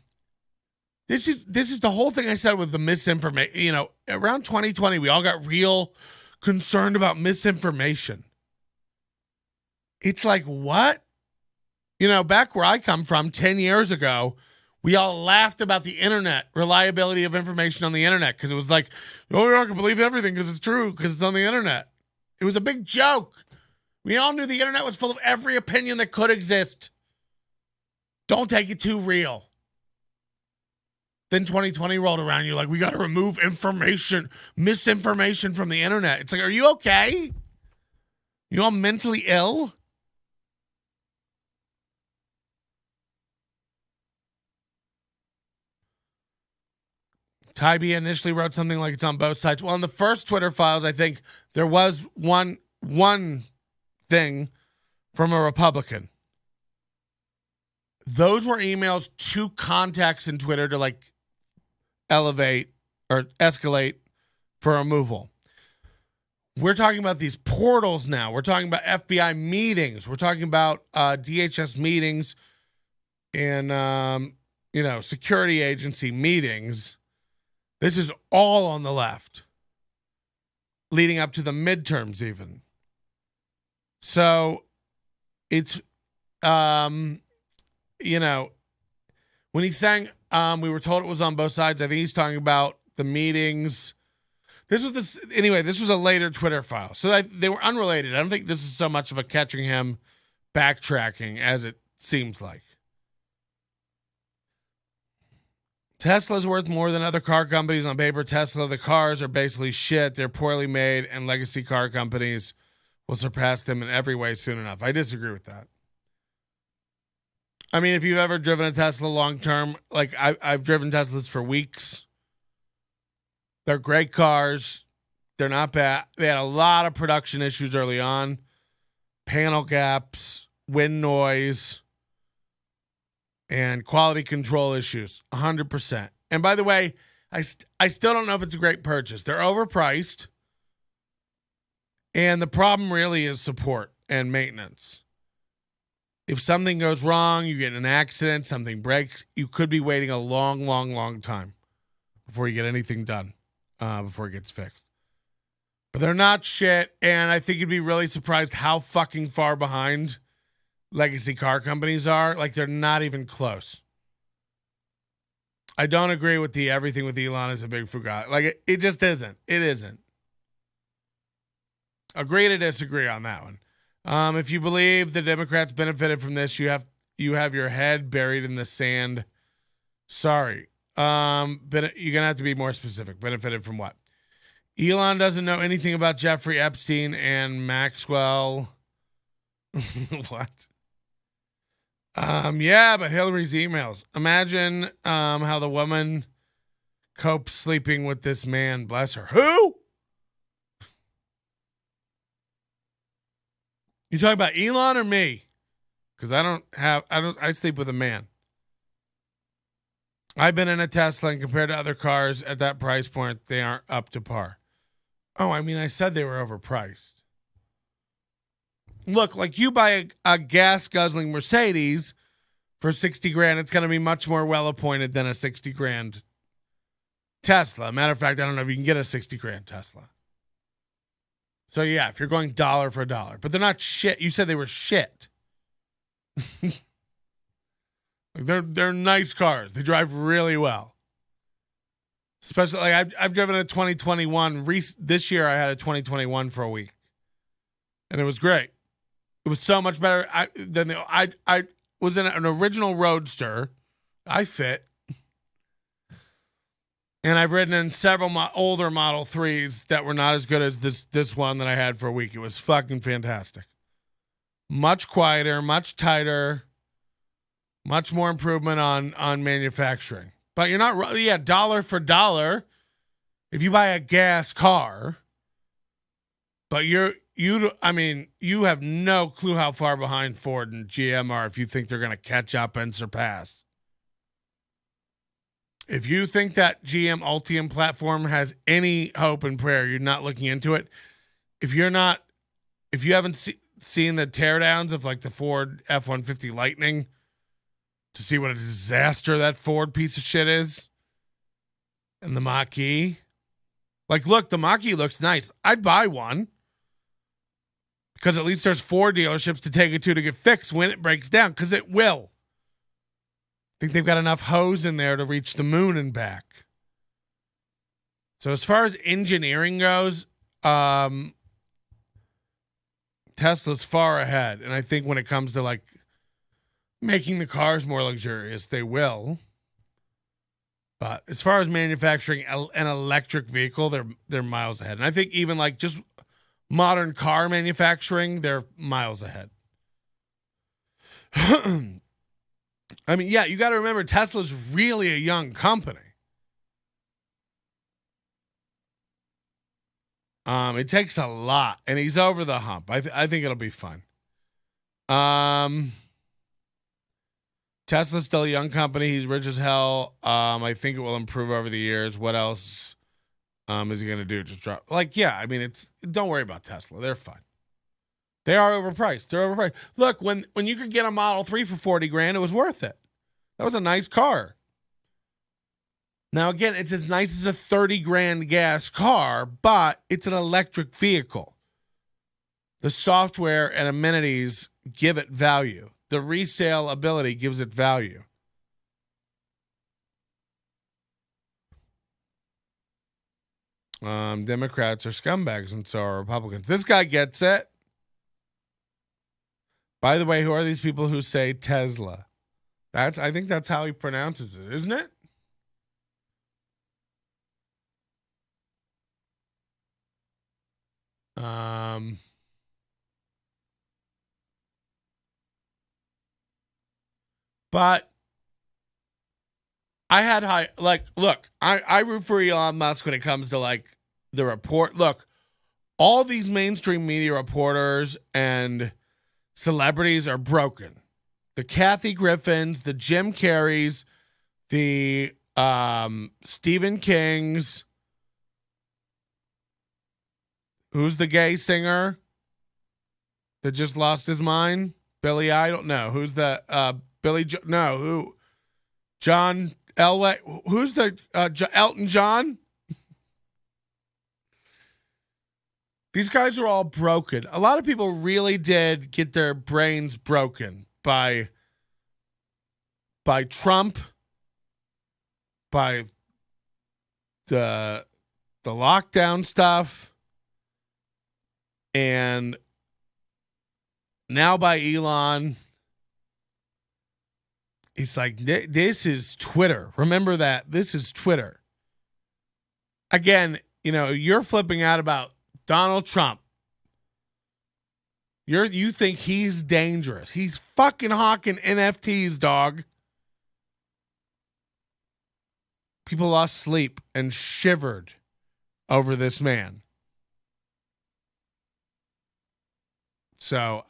this is the whole thing I said with the misinformation. You know, around 2020, we all got real concerned about misinformation. It's like, what? You know, back where I come from 10 years ago, we all laughed about the internet, reliability of information on the internet, because it was like, oh, you're not going to believe everything because it's true, because it's on the internet. It was a big joke. We all knew the internet was full of every opinion that could exist. Don't take it too real. Then 2020 rolled around. You're like, we got to remove misinformation from the internet. It's like, are you okay? You all mentally ill? Tybee initially wrote something like it's on both sides. Well, in the first Twitter files, I think there was one thing from a Republican. Those were emails to contacts in Twitter to like elevate or escalate for removal. We're talking about these portals now. We're talking about FBI meetings. We're talking about DHS meetings and, security agency meetings. This is all on the left, leading up to the midterms even. So it's, when he's saying we were told it was on both sides, I think he's talking about the meetings. This was a later Twitter file. So they were unrelated. I don't think this is so much of a catching him backtracking as it seems like. Tesla's worth more than other car companies on paper. Tesla, the cars are basically shit. They're poorly made, and legacy car companies will surpass them in every way soon enough. I disagree with that. I mean, if you've ever driven a Tesla long term, like I've driven Teslas for weeks. They're great cars. They're not bad. They had a lot of production issues early on. Panel gaps, wind noise, and quality control issues. 100%. And by the way, I still don't know if it's a great purchase. They're overpriced. And the problem really is support and maintenance. If something goes wrong, you get in an accident, something breaks, you could be waiting a long, long, long time before you get anything done. Before it gets fixed. But they're not shit, and I think you'd be really surprised how fucking far behind legacy car companies are. Like, they're not even close. I don't agree with the everything with Elon is a big fugai. Like, it just isn't. It isn't. Agree to disagree on that one. If you believe the Democrats benefited from this, you have your head buried in the sand. Sorry. But you're gonna have to be more specific. Benefited from what? Elon doesn't know anything about Jeffrey Epstein and Maxwell. What? Yeah, but Hillary's emails. Imagine how the woman copes sleeping with this man. Bless her. Who? You talking about Elon or me? Because I sleep with a man. I've been in a Tesla, and compared to other cars at that price point, they aren't up to par. Oh, I mean, I said they were overpriced. Look, like you buy a gas-guzzling Mercedes for 60 grand, it's going to be much more well-appointed than a 60 grand Tesla. Matter of fact, I don't know if you can get a 60 grand Tesla. So, yeah, if you're going dollar for dollar. But they're not shit. You said they were shit. They're nice cars. They drive really well. Especially, like, I've driven a 2021. This year, I had a 2021 for a week. And it was great. It was so much better I was in an original Roadster. I fit. And I've ridden in several older Model 3s that were not as good as this one that I had for a week. It was fucking fantastic. Much quieter, much tighter, much more improvement on manufacturing. But you're not, dollar for dollar, if you buy a gas car, but you have no clue how far behind Ford and GM are if you think they're going to catch up and surpass. If you think that GM Ultium platform has any hope and prayer, you're not looking into it. If you haven't seen the teardowns of like the Ford F-150 Lightning to see what a disaster that Ford piece of shit is, and the Mach-E, like, look, the Mach-E looks nice. I'd buy one because at least there's 4 dealerships to take it to get fixed when it breaks down, because it will. I think they've got enough hose in there to reach the moon and back. So as far as engineering goes, Tesla's far ahead. And I think when it comes to like making the cars more luxurious, they will. But as far as manufacturing an electric vehicle, they're miles ahead. And I think even like just modern car manufacturing, they're miles ahead. I mean, yeah, you got to remember Tesla's really a young company. It takes a lot, and he's over the hump. I think it'll be fun. Tesla's still a young company. He's rich as hell. I think it will improve over the years. What else is he going to do? Just drop? Yeah, I mean, don't worry about Tesla. They're fine. They are overpriced. They're overpriced. Look, when you could get a Model 3 for 40 grand, it was worth it. That was a nice car. Now, again, it's as nice as a 30 grand gas car, but it's an electric vehicle. The software and amenities give it value. The resale ability gives it value. Democrats are scumbags and so are Republicans. This guy gets it. By the way, who are these people who say Tesla? I think that's how he pronounces it, isn't it? But I had look, I root for Elon Musk when it comes to the report. Look, all these mainstream media reporters and celebrities are broken. The Kathy Griffins, the Jim Carreys, the Stephen Kings. Who's the gay singer that just lost his mind? Billy Idol? No. Who's the Billy? No. Who? John Elway? Who's the Elton John? These guys are all broken. A lot of people really did get their brains broken by Trump, by the lockdown stuff. And now by Elon, it's like, this is Twitter. Remember that. This is Twitter. Again, you're flipping out about Donald Trump. You think he's dangerous. He's fucking hawking NFTs, dog. People lost sleep and shivered over this man. So,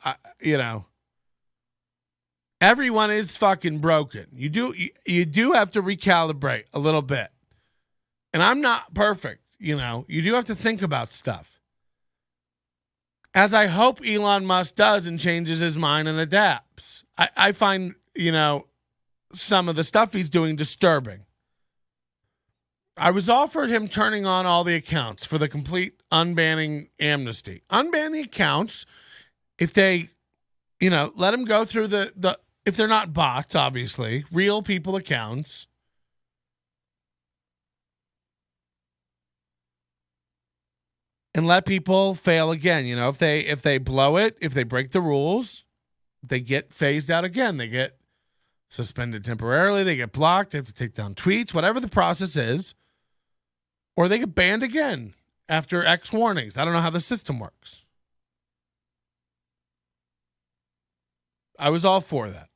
everyone is fucking broken. You do have to recalibrate a little bit. And I'm not perfect, you do have to think about stuff. As I hope Elon Musk does and changes his mind and adapts. I find, some of the stuff he's doing disturbing. I was offered him turning on all the accounts for the complete unbanning amnesty. Unban the accounts. If they, let them go through the if they're not bots, obviously, real people accounts. And let people fail again. If they blow it, if they break the rules, they get phased out again. They get suspended temporarily. They get blocked. They have to take down tweets, whatever the process is. Or they get banned again after X warnings. I don't know how the system works. I was all for that.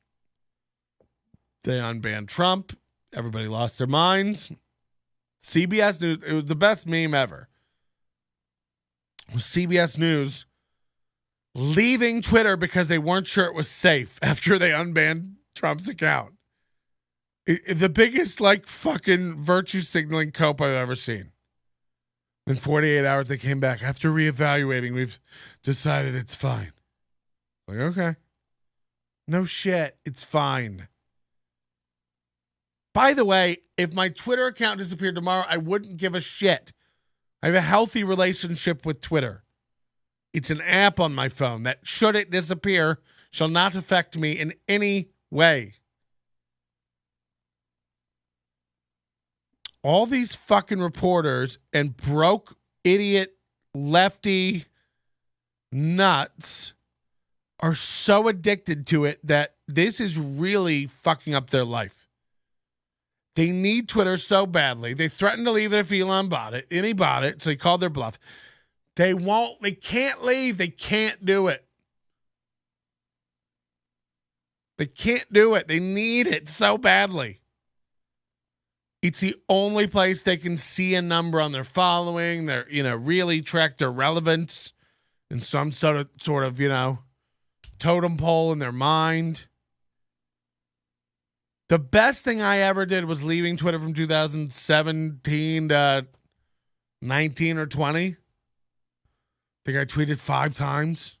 They unbanned Trump. Everybody lost their minds. CBS News, it was the best meme ever. It was CBS News leaving Twitter because they weren't sure it was safe after they unbanned Trump's account. The biggest fucking virtue signaling cope I've ever seen. In 48 hours, they came back. After reevaluating, we've decided it's fine. Okay. No shit. It's fine. By the way, if my Twitter account disappeared tomorrow, I wouldn't give a shit. I have a healthy relationship with Twitter. It's an app on my phone that, should it disappear, shall not affect me in any way. All these fucking reporters and broke idiot lefty nuts are so addicted to it that this is really fucking up their life. They need Twitter so badly. They threatened to leave it if Elon bought it. And he bought it, so he called their bluff. They can't leave. They can't do it. They can't do it. They need it so badly. It's the only place they can see a number on their following. They're, really track their relevance in some sort of, totem pole in their mind. The best thing I ever did was leaving Twitter from 2017 to 19 or 20. I think I tweeted 5 times.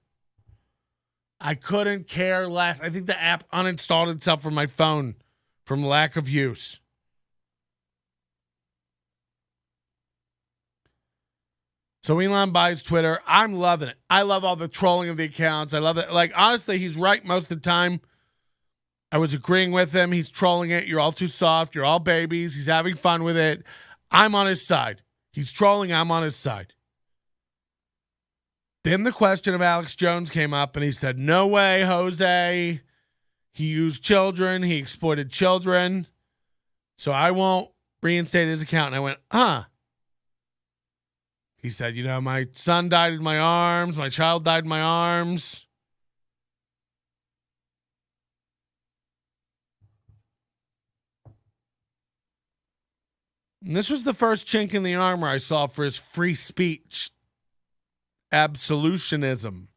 I couldn't care less. I think the app uninstalled itself from my phone from lack of use. So Elon buys Twitter. I'm loving it. I love all the trolling of the accounts. I love it. Like, honestly, he's right most of the time. I was agreeing with him. He's trolling it. You're all too soft. You're all babies. He's having fun with it. I'm on his side. He's trolling. I'm on his side. Then the question of Alex Jones came up, and he said, no way, Jose. He used children. He exploited children. So I won't reinstate his account. And I went, He said, my son died in my arms. My child died in my arms. And this was the first chink in the armor I saw for his free speech absolutionism.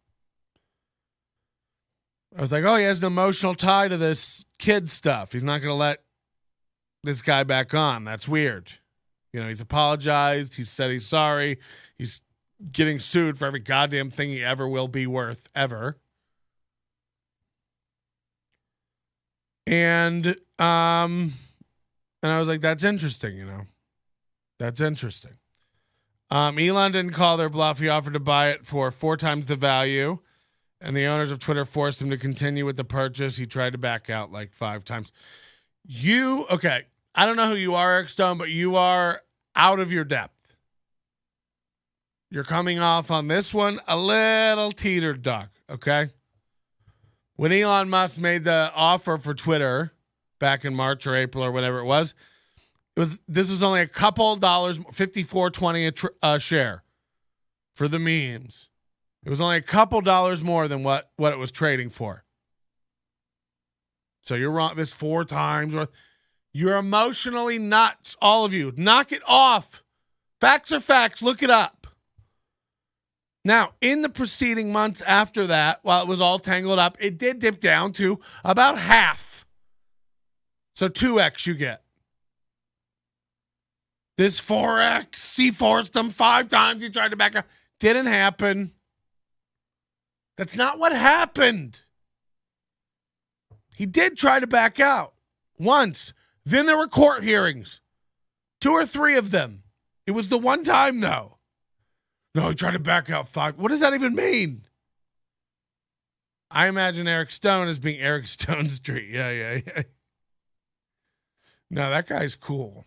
I was like, oh, he has an emotional tie to this kid stuff. He's not going to let this guy back on. That's weird. He's apologized. He said he's sorry. He's getting sued for every goddamn thing he ever will be worth, ever. And I was like, that's interesting, That's interesting. Elon didn't call their bluff. He offered to buy it for 4 times the value, and the owners of Twitter forced him to continue with the purchase. He tried to back out like 5 times. Okay, I don't know who you are, Eric Stone, but you are out of your depth. You're coming off on this one a little teetered, Doc, okay? When Elon Musk made the offer for Twitter back in March or April or whatever it was, this was only a couple dollars, $54.20 a share for the memes. It was only a couple dollars more than what it was trading for. So you're wrong. This 4 times. You're emotionally nuts, all of you. Knock it off. Facts are facts. Look it up. Now, in the preceding months after that, while it was all tangled up, it did dip down to about half. So 2x you get. This 4x, he forced them 5 times. He tried to back up. Didn't happen. That's not what happened. He did try to back out once. Then there were court hearings. 2 or 3 of them. It was the one time, though. No, he tried to back out 5. What does that even mean? I imagine Eric Stone as being Eric Stone Street. Yeah. No, that guy's cool.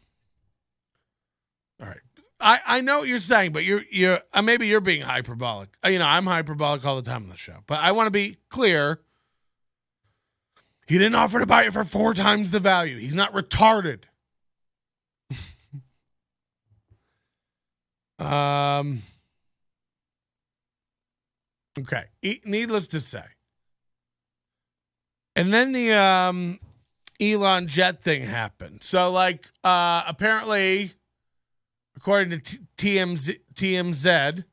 All right. I know what you're saying, but you're maybe you're being hyperbolic. I'm hyperbolic all the time on the show. But I want to be clear. He didn't offer to buy it for 4 times the value. He's not retarded. Okay. Needless to say. And then the Elon jet thing happened. So, apparently, according to TMZ,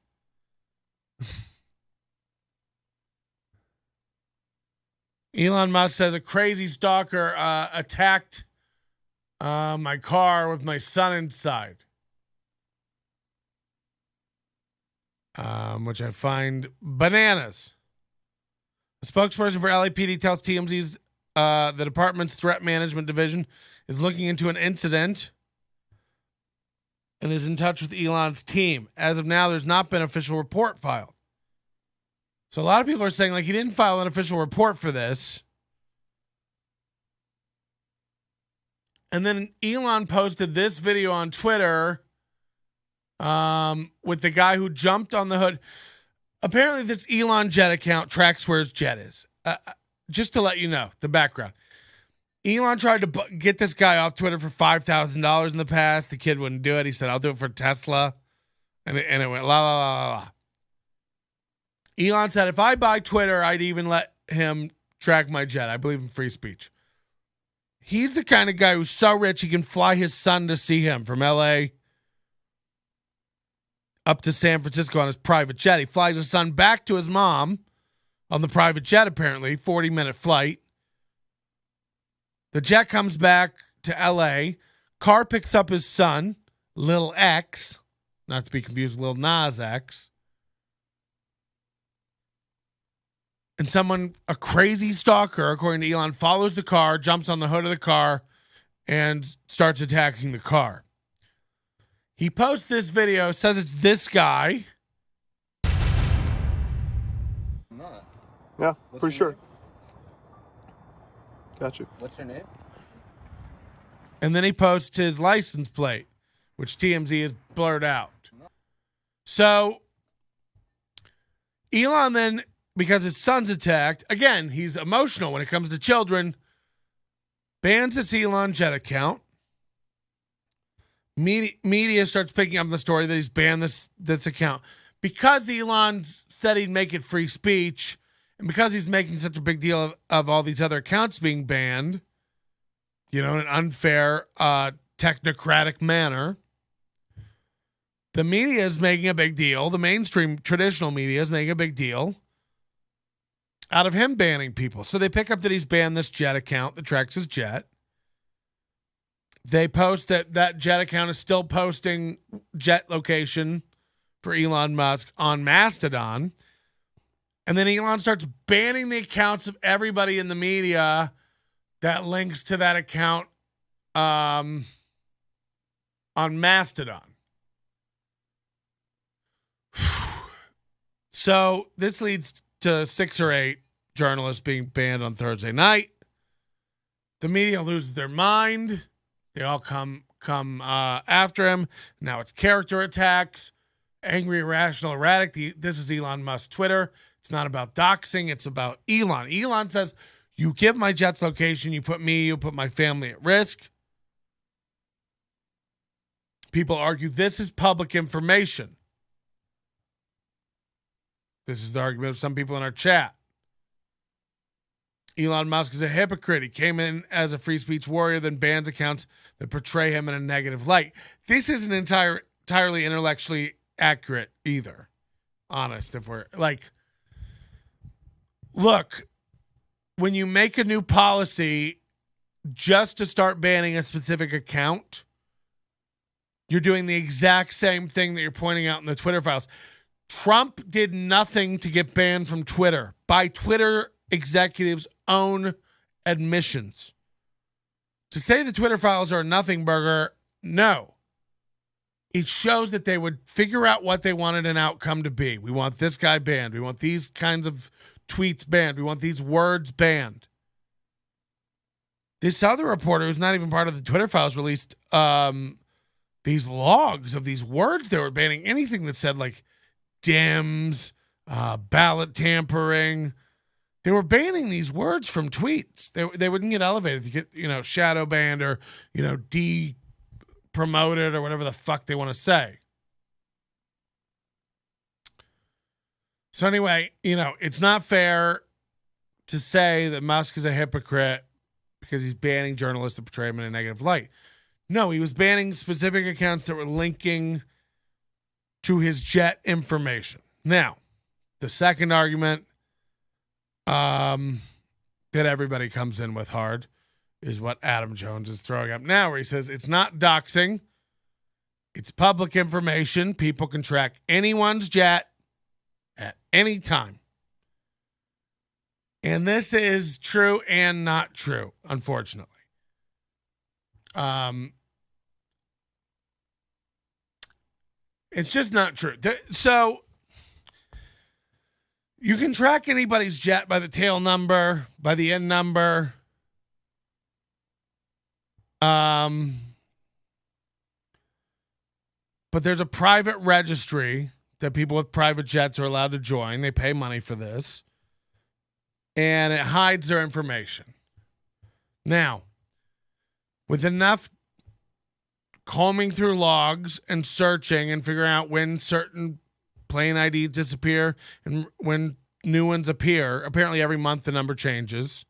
Elon Musk says a crazy stalker attacked my car with my son inside, which I find bananas. A spokesperson for LAPD tells TMZ's the department's threat management division is looking into an incident and is in touch with Elon's team. As of now, there's not been an official report filed. So a lot of people are saying, he didn't file an official report for this. And then Elon posted this video on Twitter with the guy who jumped on the hood. Apparently, this Elon jet account tracks where his jet is. Just to let you know, the background. Elon tried to get this guy off Twitter for $5,000 in the past. The kid wouldn't do it. He said, I'll do it for Tesla. And it went la, la, la, la, la. Elon said, if I buy Twitter, I'd even let him track my jet. I believe in free speech. He's the kind of guy who's so rich he can fly his son to see him from L.A. up to San Francisco on his private jet. He flies his son back to his mom on the private jet, apparently, 40-minute flight. The jet comes back to L.A. Car picks up his son, Lil X, not to be confused with Lil Nas X. And someone, a crazy stalker, according to Elon, follows the car, jumps on the hood of the car, and starts attacking the car. He posts this video, says it's this guy. Yeah, What's for her sure. name? Gotcha. What's her name? And then he posts his license plate, which TMZ has blurred out. So Elon then, because his son's attacked, again, he's emotional when it comes to children, bans this Elon Jet account. Media starts picking up the story that he's banned this account. Because Elon said he'd make it free speech, and because he's making such a big deal of all these other accounts being banned, in an unfair, technocratic manner, the media is making a big deal. The mainstream traditional media is making a big deal out of him banning people. So they pick up that he's banned this jet account that tracks his jet. They post that jet account is still posting jet location for Elon Musk on Mastodon. And then Elon starts banning the accounts of everybody in the media that links to that account on Mastodon. So this leads to 6 or 8 journalists being banned on Thursday night. The media loses their mind. They all come after him. Now it's character attacks, angry, irrational, erratic. This is Elon Musk's Twitter. It's not about doxing. It's about Elon. Elon says, you give my jet's location, you put my family at risk. People argue this is public information. This is the argument of some people in our chat. Elon Musk is a hypocrite. He came in as a free speech warrior, then bans accounts that portray him in a negative light. This isn't entirely intellectually accurate either. Honest, if we're like, look, when you make a new policy just to start banning a specific account, you're doing the exact same thing that you're pointing out in the Twitter files. Trump did nothing to get banned from Twitter by Twitter executives' own admissions. To say the Twitter files are a nothing burger, no. It shows that they would figure out what they wanted an outcome to be. We want this guy banned. We want these kinds of tweets banned. We want these words banned. This other reporter, who's not even part of the Twitter files, released these logs of these words they were banning. Anything that said like Dems, ballot tampering. They were banning these words from tweets. They wouldn't get elevated to get, shadow banned or, de-promoted or whatever the fuck they want to say. So anyway, it's not fair to say that Musk is a hypocrite because he's banning journalists that portray him in a negative light. No, he was banning specific accounts that were linking to his jet information. Now, the second argument that everybody comes in with hard is what Adam Jones is throwing up now, where he says it's not doxing, it's public information. People can track anyone's jet at any time. And this is true and not true, unfortunately. It's just not true. So you can track anybody's jet by the tail number, by the end number. But there's a private registry that people with private jets are allowed to join. They pay money for this. And it hides their information. Now, with enough combing through logs and searching and figuring out when certain plane IDs disappear and when new ones appear, apparently every month the number changes,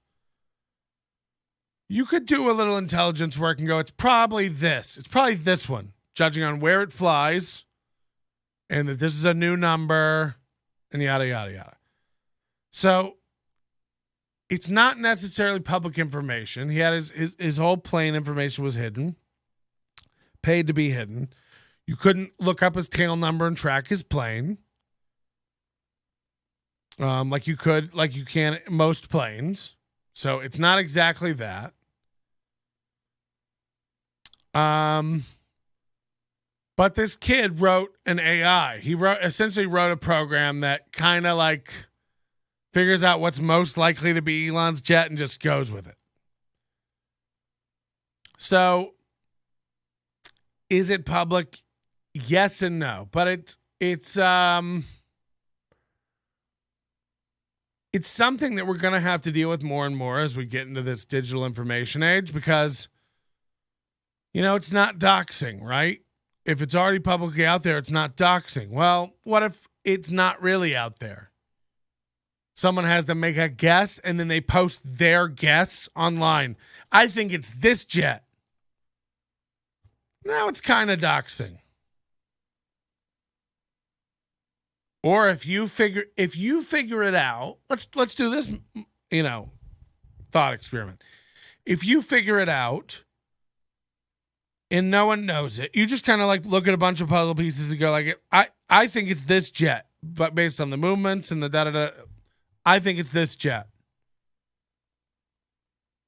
You could do a little intelligence work and go, it's probably this. It's probably this one, judging on where it flies and that this is a new number and yada, yada, yada. So it's not necessarily public information. He had his whole plane information was hidden, paid to be hidden. You couldn't look up his tail number and track his plane. Like you can most planes. So it's not exactly that. But this kid wrote an AI. He essentially wrote a program that kind of like figures out what's most likely to be Elon's jet and just goes with it. So is it public? Yes and no. But it's something that we're going to have to deal with more and more as we get into this digital information age because, it's not doxing, right? If it's already publicly out there, it's not doxing. Well, what if it's not really out there? Someone has to make a guess and then they post their guess online. I think it's this jet. Now it's kind of doxing. Or if you figure it out, let's do this, thought experiment. If you figure it out and no one knows it, you just kind of like look at a bunch of puzzle pieces and go like, I think it's this jet, but based on the movements and the da-da-da, I think it's this jet.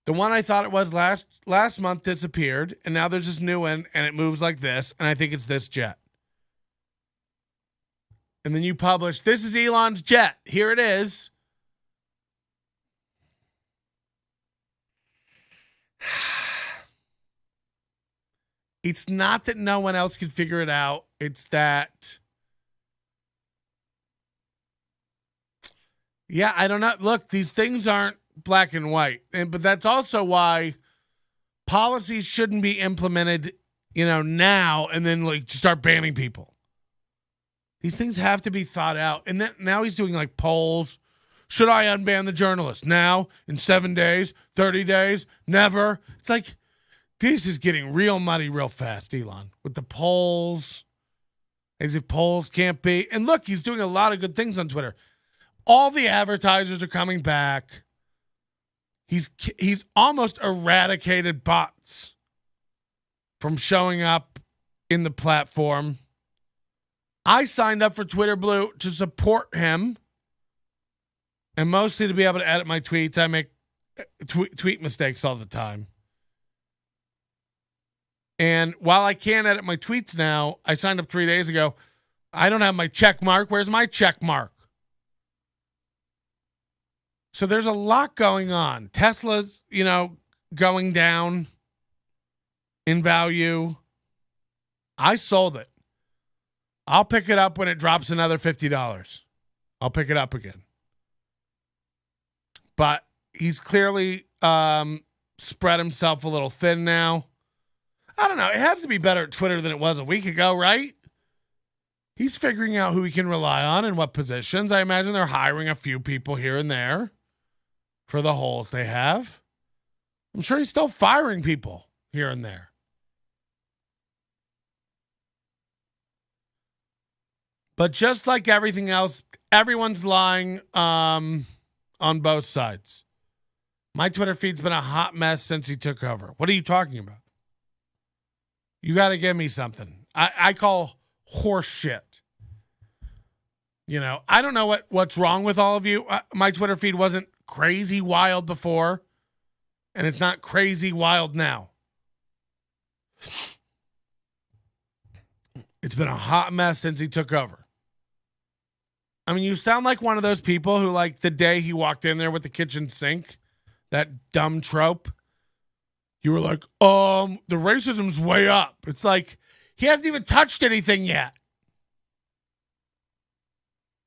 The one I thought it was last month disappeared, and now there's this new one, and it moves like this, and I think it's this jet. And then you publish, this is Elon's jet. Here it is. It's not that no one else can figure it out. It's that, I don't know. Look, these things aren't black and white. But that's also why policies shouldn't be implemented, now and then like start banning people. These things have to be thought out. And then now he's doing like polls. Should I unban the journalist now, in 7 days, 30 days, never? It's like, this is getting real muddy real fast, Elon, with the polls. As if polls can't be. And look, he's doing a lot of good things on Twitter. All the advertisers are coming back. He's almost eradicated bots from showing up in the platform. I signed up for Twitter Blue to support him and mostly to be able to edit my tweets. I make tweet mistakes all the time. And while I can't edit my tweets now, I signed up 3 days ago. I don't have my check mark. Where's my check mark? So there's a lot going on. Tesla's, going down in value. I sold it. I'll pick it up when it drops another $50. I'll pick it up again. But he's clearly spread himself a little thin now. I don't know. It has to be better at Twitter than it was a week ago, right? He's figuring out who he can rely on and what positions. I imagine they're hiring a few people here and there for the holes they have. I'm sure he's still firing people here and there. But just like everything else, everyone's lying on both sides. My Twitter feed's been a hot mess since he took over. What are you talking about? You got to give me something. I call horse shit. I don't know what's wrong with all of you. My Twitter feed wasn't crazy wild before, and it's not crazy wild now. It's been a hot mess since he took over. I mean, you sound like one of those people who, like, the day he walked in there with the kitchen sink, that dumb trope, you were like, the racism's way up. It's like, he hasn't even touched anything yet.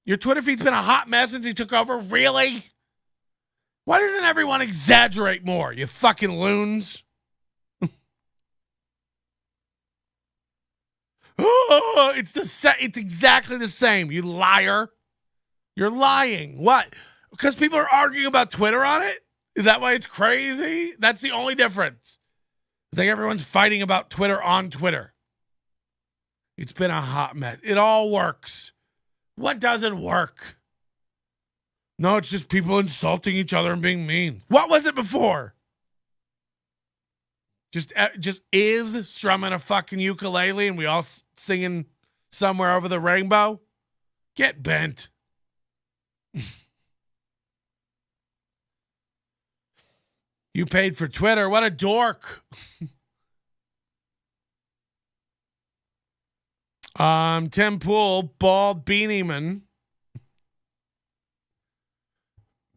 Your Twitter feed's been a hot mess since he took over? Really? Why doesn't everyone exaggerate more, you fucking loons? It's exactly the same, you liar. You're lying. What? Because people are arguing about Twitter on it? Is that why it's crazy? That's the only difference. It's like everyone's fighting about Twitter on Twitter. It's been a hot mess. It all works. What doesn't work? No, it's just people insulting each other and being mean. What was it before? Just is strumming a fucking ukulele and we all singing Somewhere Over the Rainbow? Get bent. You paid for Twitter. What a dork. Tim Pool, Bald Beanie Man,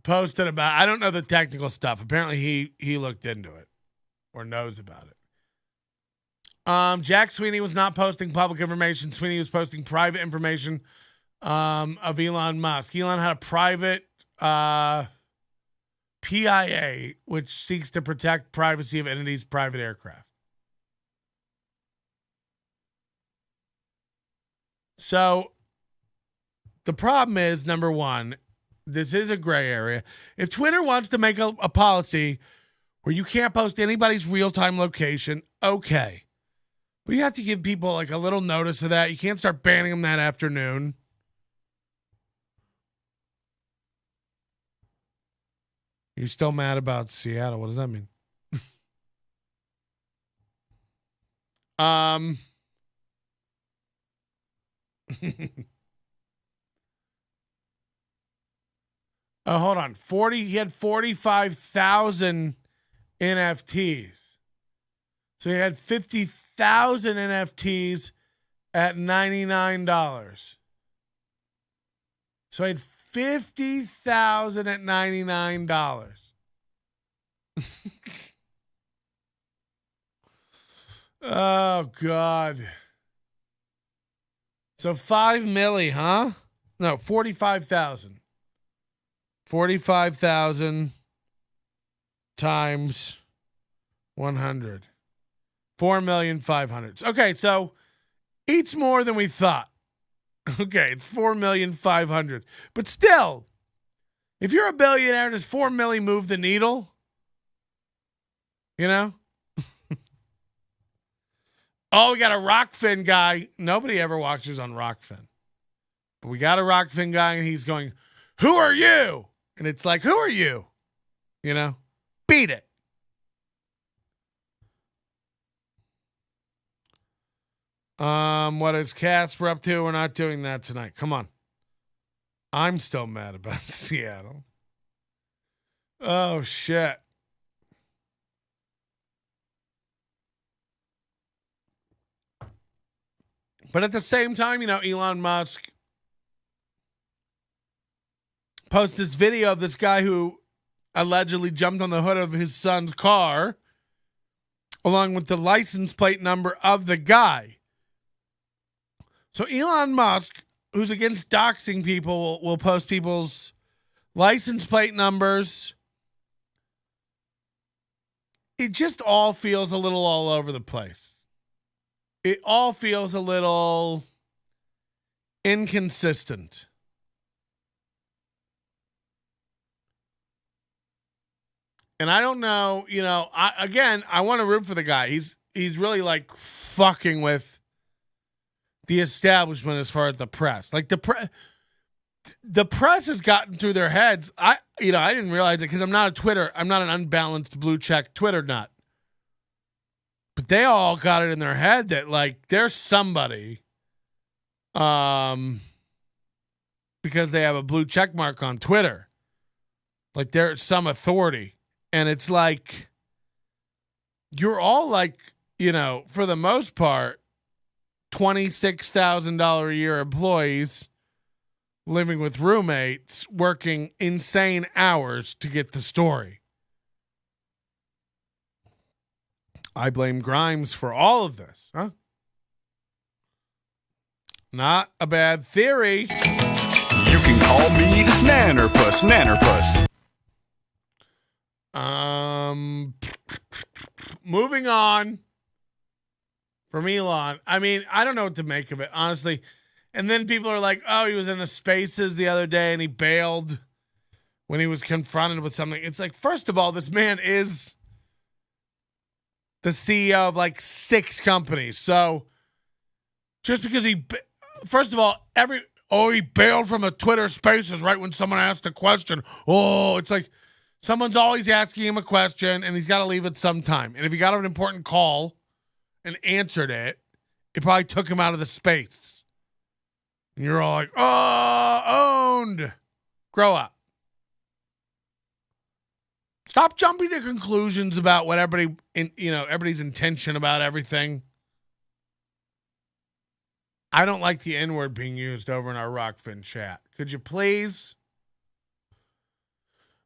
posted about, I don't know the technical stuff. Apparently he looked into it or knows about it. Jack Sweeney was not posting public information. Sweeney was posting private information of Elon Musk. Elon had a private PIA, which seeks to protect privacy of entities' private aircraft. So the problem is, number one, this is a gray area. If Twitter wants to make a policy where you can't post anybody's real-time location, okay. But you have to give people like a little notice of that. You can't start banning them that afternoon. You're still mad about Seattle. What does that mean? Oh, hold on. He had 45,000 NFTs. So he had 50,000 NFTs at $99. So he had 50,000 at $99. Oh, God. So 5 milli, huh? No, 45,000. 45,000 times 100. 4,500,000. Okay, so each more than we thought. Okay, it's 4,500,000. But still, if you're a billionaire, does 4 milli move the needle? You know? Oh, we got a Rockfin guy. Nobody ever watches on Rockfin. But we got a Rockfin guy, and he's going, "Who are you?" And it's like, who are you? You know? Beat it. What is Casper up to? We're not doing that tonight. Come on. I'm still mad about Seattle. Oh, shit. But at the same time, you know, Elon Musk posts this video of this guy who allegedly jumped on the hood of his son's car along with the license plate number of the guy. So Elon Musk, who's against doxing people, will post people's license plate numbers. It just all feels a little all over the place. It all feels a little inconsistent. And I don't know, you know, I want to root for the guy. He's really like fucking with the establishment as far as the press. Like the press has gotten through their heads. I didn't realize it because I'm not an unbalanced blue check Twitter nut. But they all got it in their head that like there's somebody because they have a blue check mark on Twitter. Like there's some authority. And it's like, you're all like, you know, for the most part, $26,000 a year employees living with roommates, working insane hours to get the story. I blame Grimes for all of this, huh? Not a bad theory. You can call me Nannerpuss. Moving on from Elon. I mean, I don't know what to make of it, honestly. And then people are like, oh, he was in the Spaces the other day and he bailed when he was confronted with something. It's like, first of all, this man is the CEO of like 6 companies. So just because first of all, he bailed from a Twitter Spaces right when someone asked a question. Oh, it's like someone's always asking him a question and he's got to leave at some time. And if he got an important call and answered it, it probably took him out of the space. And you're all like, oh, owned. Grow up. Stop jumping to conclusions about what everybody's intention about everything. I don't like the N-word being used over in our Rockfin chat. Could you please?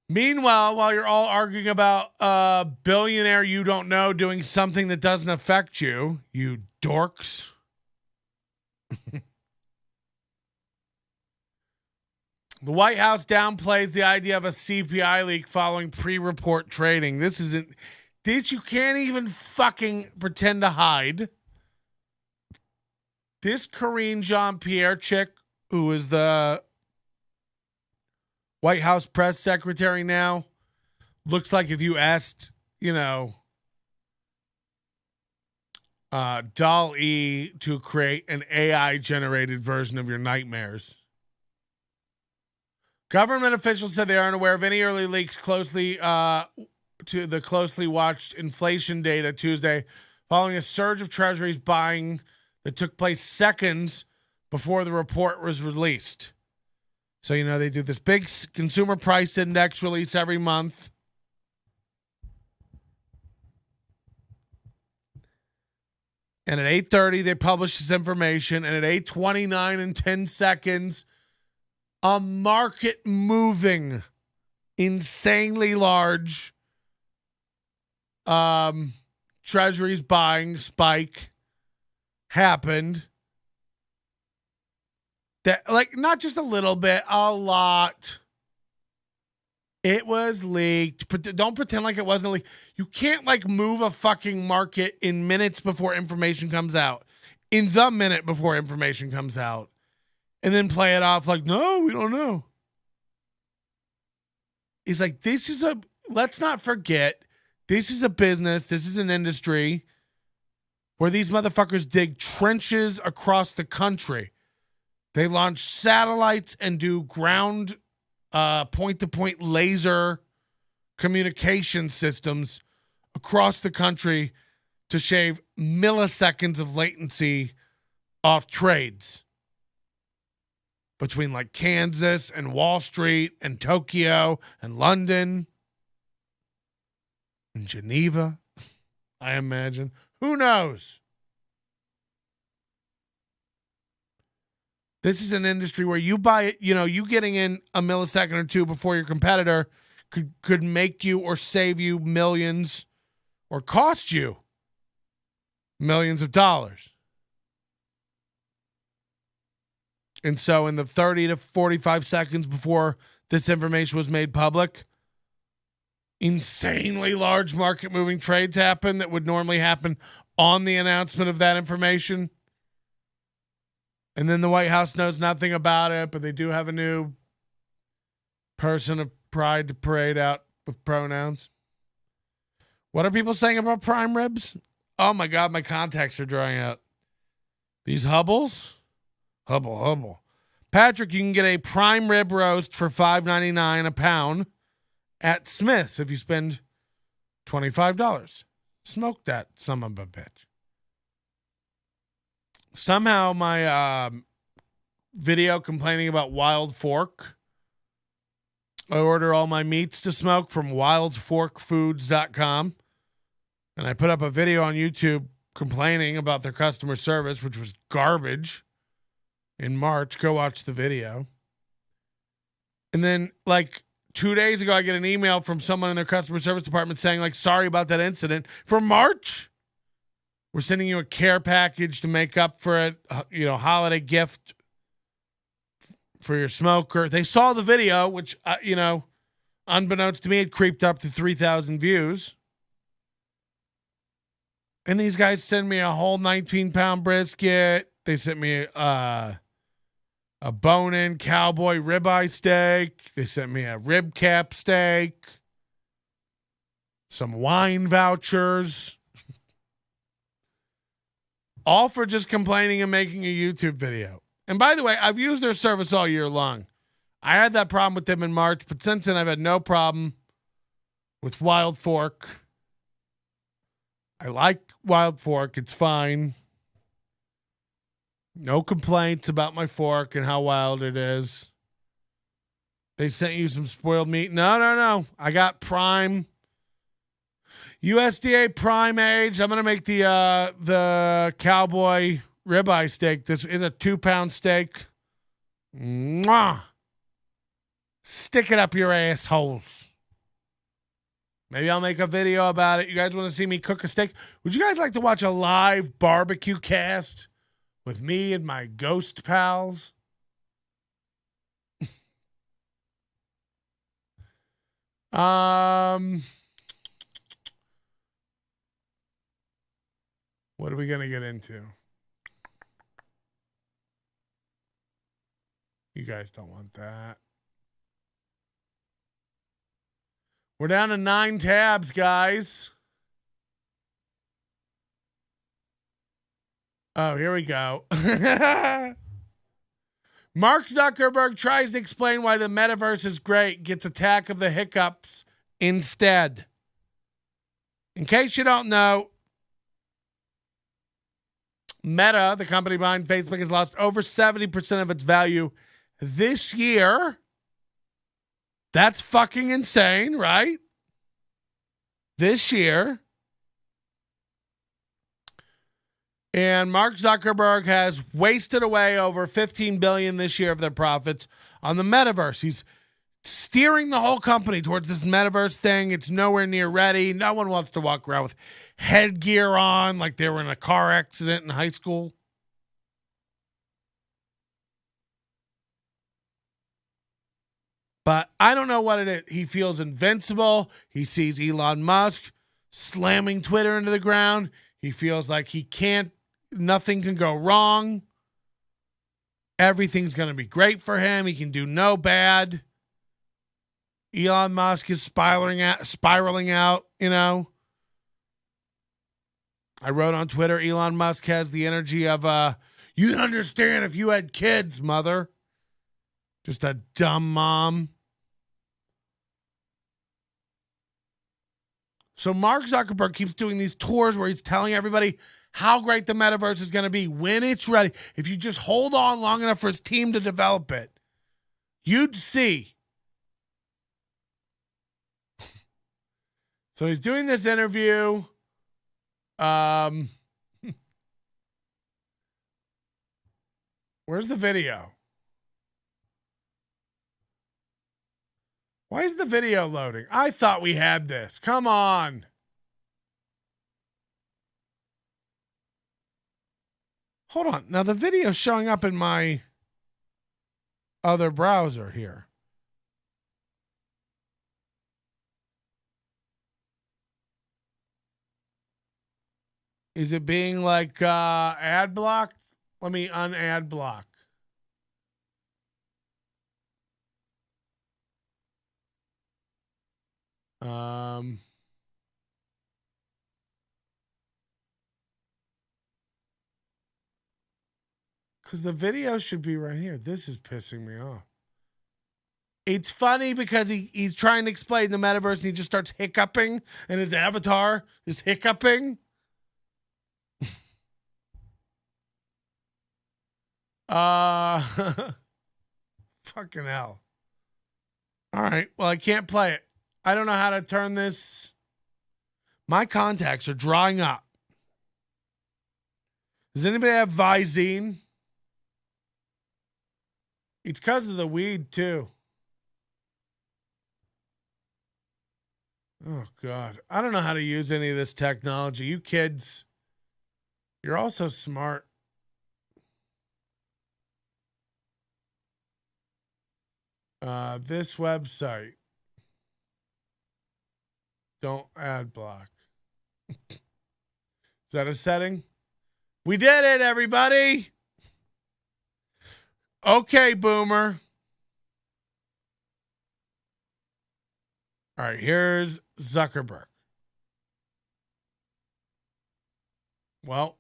Meanwhile, while you're all arguing about a billionaire you don't know doing something that doesn't affect you, you dorks. The White House downplays the idea of a CPI leak following pre-report trading. This you can't even fucking pretend to hide. This Karine Jean-Pierre chick, who is the White House press secretary now, looks like if you asked, DALL-E to create an AI-generated version of your nightmares. Government officials said they aren't aware of any early leaks to the closely watched inflation data Tuesday, following a surge of Treasuries buying that took place seconds before the report was released. So, they do this big consumer price index release every month. And at 8:30, they publish this information. And at 8:29 and 10 seconds, a market-moving, insanely large Treasuries buying spike happened. That, not just a little bit, a lot. It was leaked. Don't pretend like it wasn't leaked. You can't, move a fucking market in minutes before information comes out. In the minute before information comes out. And then play it off like, no, we don't know. He's like, let's not forget, this is a business, this is an industry where these motherfuckers dig trenches across the country. They launch satellites and do ground point-to-point laser communication systems across the country to shave milliseconds of latency off trades between Kansas and Wall Street and Tokyo and London and Geneva, I imagine. Who knows? This is an industry where you buy it, you getting in a millisecond or two before your competitor could make you or save you millions or cost you millions of dollars. And so in the 30 to 45 seconds before this information was made public, insanely large market-moving trades happen that would normally happen on the announcement of that information. And then the White House knows nothing about it, but they do have a new person of pride to parade out with pronouns. What are people saying about prime ribs? Oh my God, my contacts are drying out. These Hubbles? Hubble. Patrick, you can get a prime rib roast for $5.99 a pound at Smith's if you spend $25. Smoke that son of a bitch. Somehow my video complaining about Wild Fork, I order all my meats to smoke from wildforkfoods.com, and I put up a video on YouTube complaining about their customer service, which was garbage, in March. Go watch the video. And then 2 days ago, I get an email from someone in their customer service department saying sorry about that incident. For March, we're sending you a care package to make up for it, holiday gift for your smoker. They saw the video, which, unbeknownst to me, it creeped up to 3,000 views. And these guys send me a whole 19-pound brisket. They sent me a a bone-in cowboy ribeye steak. They sent me a rib cap steak. Some wine vouchers. All for just complaining and making a YouTube video. And by the way, I've used their service all year long. I had that problem with them in March, but since then I've had no problem with Wild Fork. I like Wild Fork. It's fine. No complaints about my fork and how wild it is. They sent you some spoiled meat. No. I got prime. USDA prime age. I'm going to make the cowboy ribeye steak. This is a 2-pound steak. Mwah! Stick it up your assholes. Maybe I'll make a video about it. You guys want to see me cook a steak? Would you guys like to watch a live barbecue cast with me and my ghost pals? What are we going to get into? You guys don't want that. We're down to 9 tabs, guys. Oh, here we go. Mark Zuckerberg tries to explain why the metaverse is great, gets Attack of the Hiccups instead. In case you don't know, Meta, the company behind Facebook, has lost over 70% of its value this year. That's fucking insane, right? This year. And Mark Zuckerberg has wasted away over $15 billion this year of their profits on the metaverse. He's steering the whole company towards this metaverse thing. It's nowhere near ready. No one wants to walk around with headgear on like they were in a car accident in high school. But I don't know what it is. He feels invincible. He sees Elon Musk slamming Twitter into the ground. He feels like nothing can go wrong. Everything's going to be great for him. He can do no bad. Elon Musk is spiraling out, you know. I wrote on Twitter, Elon Musk has the energy of, you'd understand if you had kids, mother. Just a dumb mom. So Mark Zuckerberg keeps doing these tours where he's telling everybody how great the metaverse is going to be when it's ready. If you just hold on long enough for his team to develop it, you'd see. So he's doing this interview. Where's the video? Why is the video loading? I thought we had this. Come on. Hold on. Now the video's showing up in my other browser here. Is it being like ad blocked? Let me un-ad block. Because the video should be right here. This is pissing me off. It's funny because he's trying to explain the metaverse and he just starts hiccuping and his avatar is hiccuping. Fucking hell. All right. Well, I can't play it. I don't know how to turn this. My contacts are drying up. Does anybody have Visine? It's because of the weed, too. Oh, God. I don't know how to use any of this technology. You kids, you're all so smart. This website. Don't ad block. Is that a setting? We did it, everybody. Okay, boomer. All right, here's Zuckerberg. Well,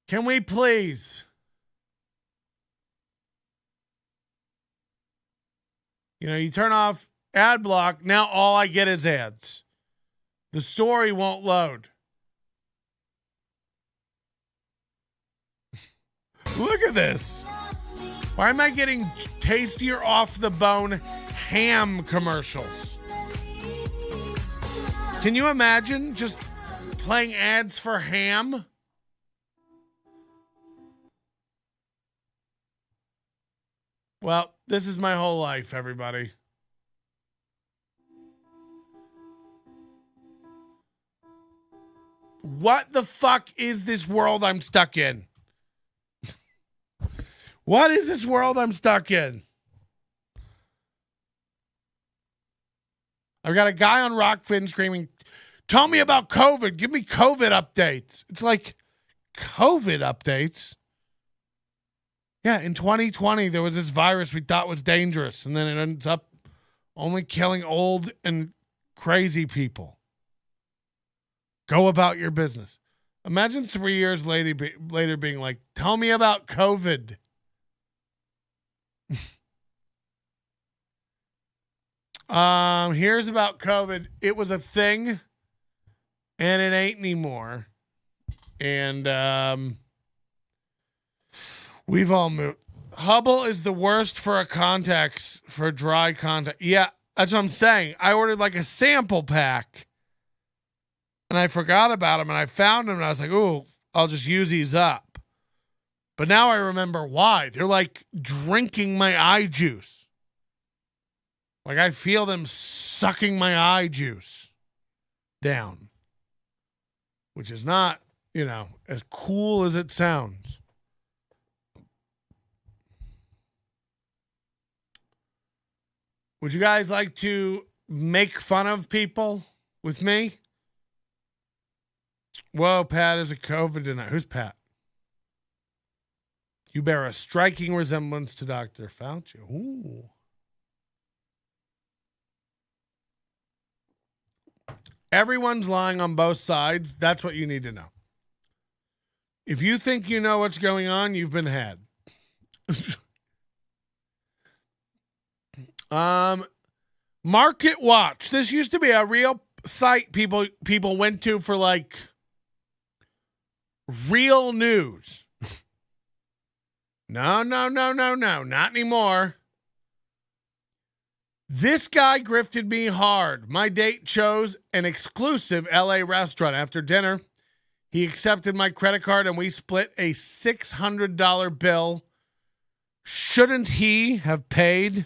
can we please? You turn off ad block. Now all I get is ads. The story won't load. Look at this. Why am I getting tastier off the bone ham commercials? Can you imagine just playing ads for ham? Well, this is my whole life, everybody. What the fuck is this world I'm stuck in? What is this world I'm stuck in? I've got a guy on Rockfin screaming, tell me about COVID. Give me COVID updates. It's like, COVID updates? Yeah, in 2020, there was this virus we thought was dangerous, and then it ends up only killing old and crazy people. Go about your business. Imagine 3 years later being like, tell me about COVID. Here's about COVID. It was a thing, and it ain't anymore. And we've all moved. Hubble is the worst for for dry contact. Yeah, that's what I'm saying. I ordered like a sample pack, and I forgot about them, and I found them, and I was like, ooh, I'll just use these up. But now I remember why. They're like drinking my eye juice. Like I feel them sucking my eye juice down, which is not, as cool as it sounds. Would you guys like to make fun of people with me? Whoa, Pat is a COVID denier. Who's Pat? You bear a striking resemblance to Dr. Fauci. Ooh. Everyone's lying on both sides. That's what you need to know. If you think you know what's going on, you've been had. Market Watch. This used to be a real site people went to for like real news. No, not anymore. This guy grifted me hard. My date chose an exclusive LA restaurant. After dinner, he accepted my credit card and we split a $600 bill. Shouldn't he have paid?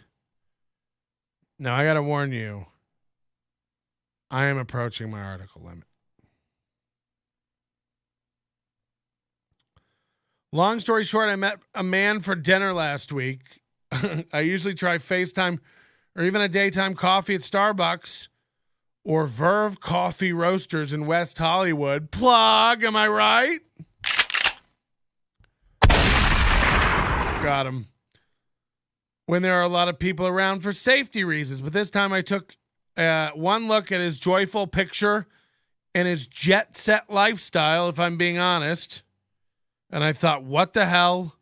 No, I got to warn you. I am approaching my article limit. Long story short, I met a man for dinner last week. I usually try FaceTime or even a daytime coffee at Starbucks or Verve Coffee Roasters in West Hollywood. Plug, am I right? Got him. When there are a lot of people around for safety reasons. But this time I took one look at his joyful picture and his jet set lifestyle, if I'm being honest. And I thought, what the hell?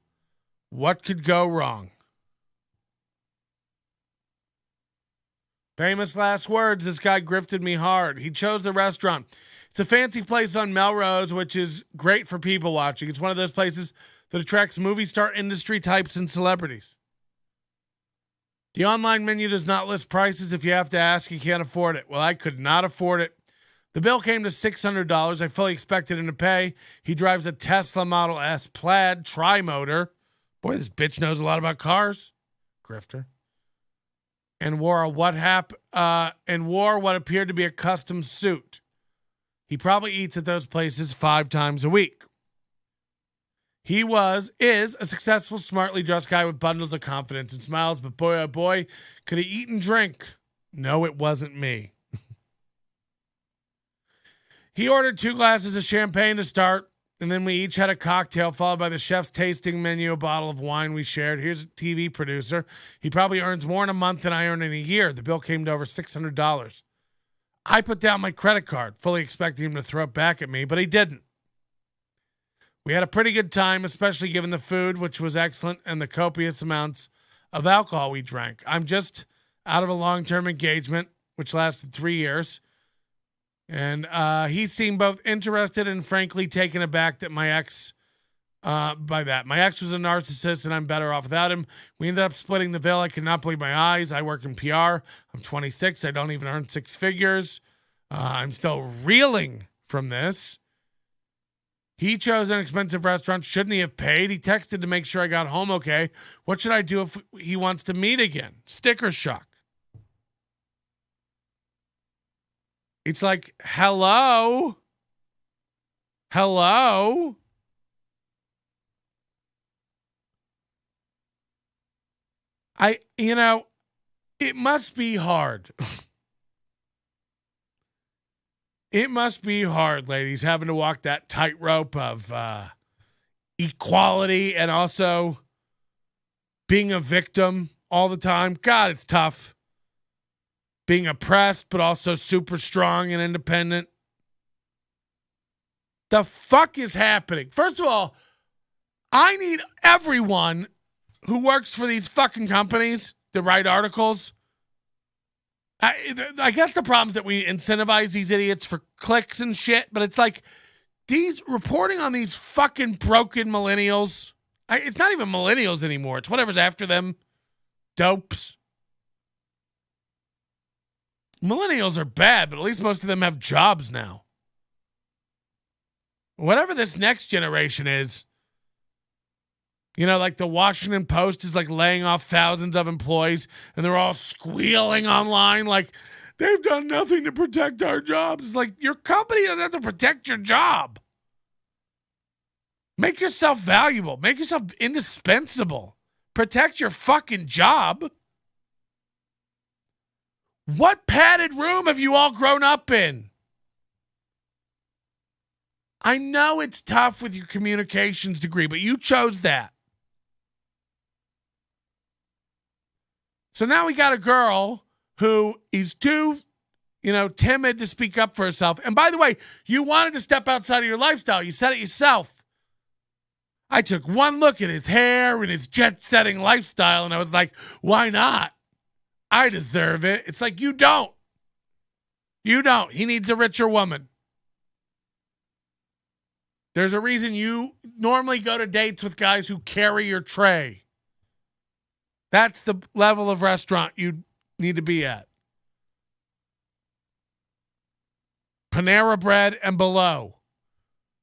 What could go wrong? Famous last words. This guy grifted me hard. He chose the restaurant. It's a fancy place on Melrose, which is great for people watching. It's one of those places that attracts movie star industry types and celebrities. The online menu does not list prices. If you have to ask, you can't afford it. Well, I could not afford it. The bill came to $600. I fully expected him to pay. He drives a Tesla Model S Plaid tri-motor. Boy, this bitch knows a lot about cars. Grifter. And wore what appeared to be a custom suit. He probably eats at those places 5 times a week. He is a successful, smartly dressed guy with bundles of confidence and smiles, but boy, oh boy, could he eat and drink? No, it wasn't me. He ordered 2 glasses of champagne to start. And then we each had a cocktail followed by the chef's tasting menu, a bottle of wine we shared. Here's a TV producer. He probably earns more in a month than I earn in a year. The bill came to over $600. I put down my credit card, fully expecting him to throw it back at me, but he didn't. We had a pretty good time, especially given the food, which was excellent, and the copious amounts of alcohol we drank. I'm just out of a long-term engagement, which lasted 3 years. And he seemed both interested and frankly taken aback that my ex, by that. My ex was a narcissist and I'm better off without him. We ended up splitting the bill. I could not believe my eyes. I work in PR. I'm 26. I don't even earn six figures. I'm still reeling from this. He chose an expensive restaurant. Shouldn't he have paid? He texted to make sure I got home okay. What should I do if he wants to meet again? Sticker shock. It's like, hello? Hello? It must be hard. It must be hard, ladies, having to walk that tightrope of equality and also being a victim all the time. God, it's tough. Being oppressed, but also super strong and independent. The fuck is happening? First of all, I need everyone who works for these fucking companies to write articles. I guess the problem is that we incentivize these idiots for clicks and shit, but it's like these reporting on these fucking broken millennials. It's not even millennials anymore. It's whatever's after them. Dopes. Millennials are bad, but at least most of them have jobs now. Whatever this next generation is, like the Washington Post is like laying off thousands of employees and they're all squealing online like they've done nothing to protect our jobs. It's like your company doesn't have to protect your job. Make yourself valuable. Make yourself indispensable. Protect your fucking job. What padded room have you all grown up in? I know it's tough with your communications degree, but you chose that. So now we got a girl who is too, timid to speak up for herself. And by the way, you wanted to step outside of your lifestyle. You said it yourself. I took one look at his hair and his jet-setting lifestyle, and I was like, why not? I deserve it. It's like, you don't. You don't. He needs a richer woman. There's a reason you normally go to dates with guys who carry your tray. That's the level of restaurant you need to be at. Panera Bread and below.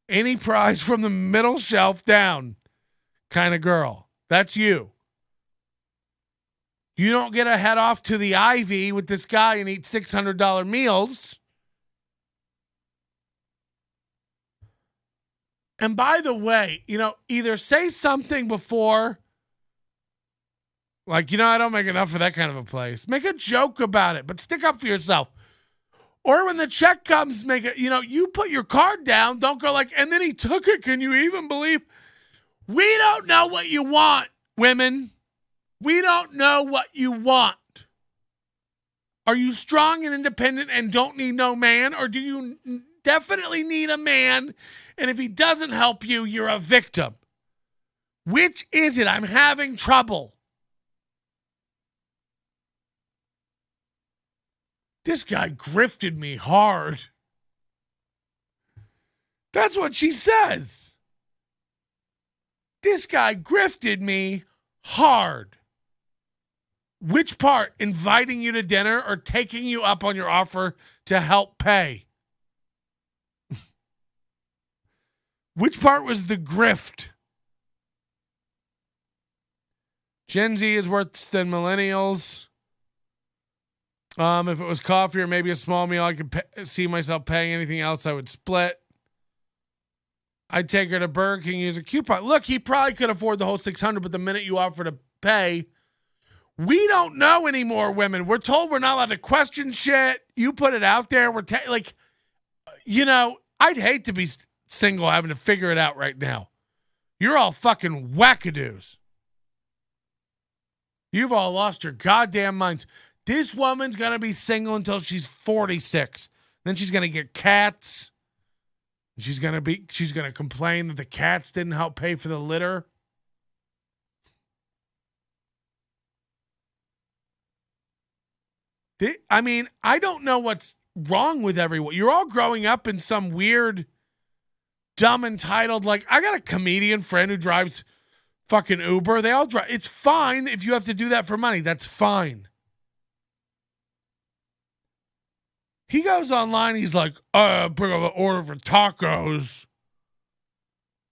Any prize from the middle shelf down kind of girl. That's you. You don't get to head off to the Ivy with this guy and eat $600 meals. And by the way, either say something before, like, I don't make enough for that kind of a place. Make a joke about it, but stick up for yourself. Or when the check comes, make it, you put your card down. Don't go like, and then he took it. Can you even believe? We don't know what you want, women. We don't know what you want. Are you strong and independent and don't need no man? Or do you definitely need a man? And if he doesn't help you, you're a victim. Which is it? I'm having trouble. This guy grifted me hard. That's what she says. This guy grifted me hard. Which part? Inviting you to dinner or taking you up on your offer to help pay? Which part was the grift? Gen Z is worse than millennials. If it was coffee or maybe a small meal, I could see myself paying. Anything else, I would split. I'd take her to Burger King, use a coupon. Look, he probably could afford the whole $600, but the minute you offer to pay, we don't know anymore, women. We're told we're not allowed to question shit. You put it out there. I'd hate to be single having to figure it out right now. You're all fucking wackadoos. You've all lost your goddamn minds. This woman's going to be single until she's 46. Then she's going to get cats. She's going to complain that the cats didn't help pay for the litter. I mean, I don't know what's wrong with everyone. You're all growing up in some weird, dumb, entitled, like, I got a comedian friend who drives fucking Uber. They all drive. It's fine if you have to do that for money. That's fine. He goes online. He's like, pick up an order for tacos.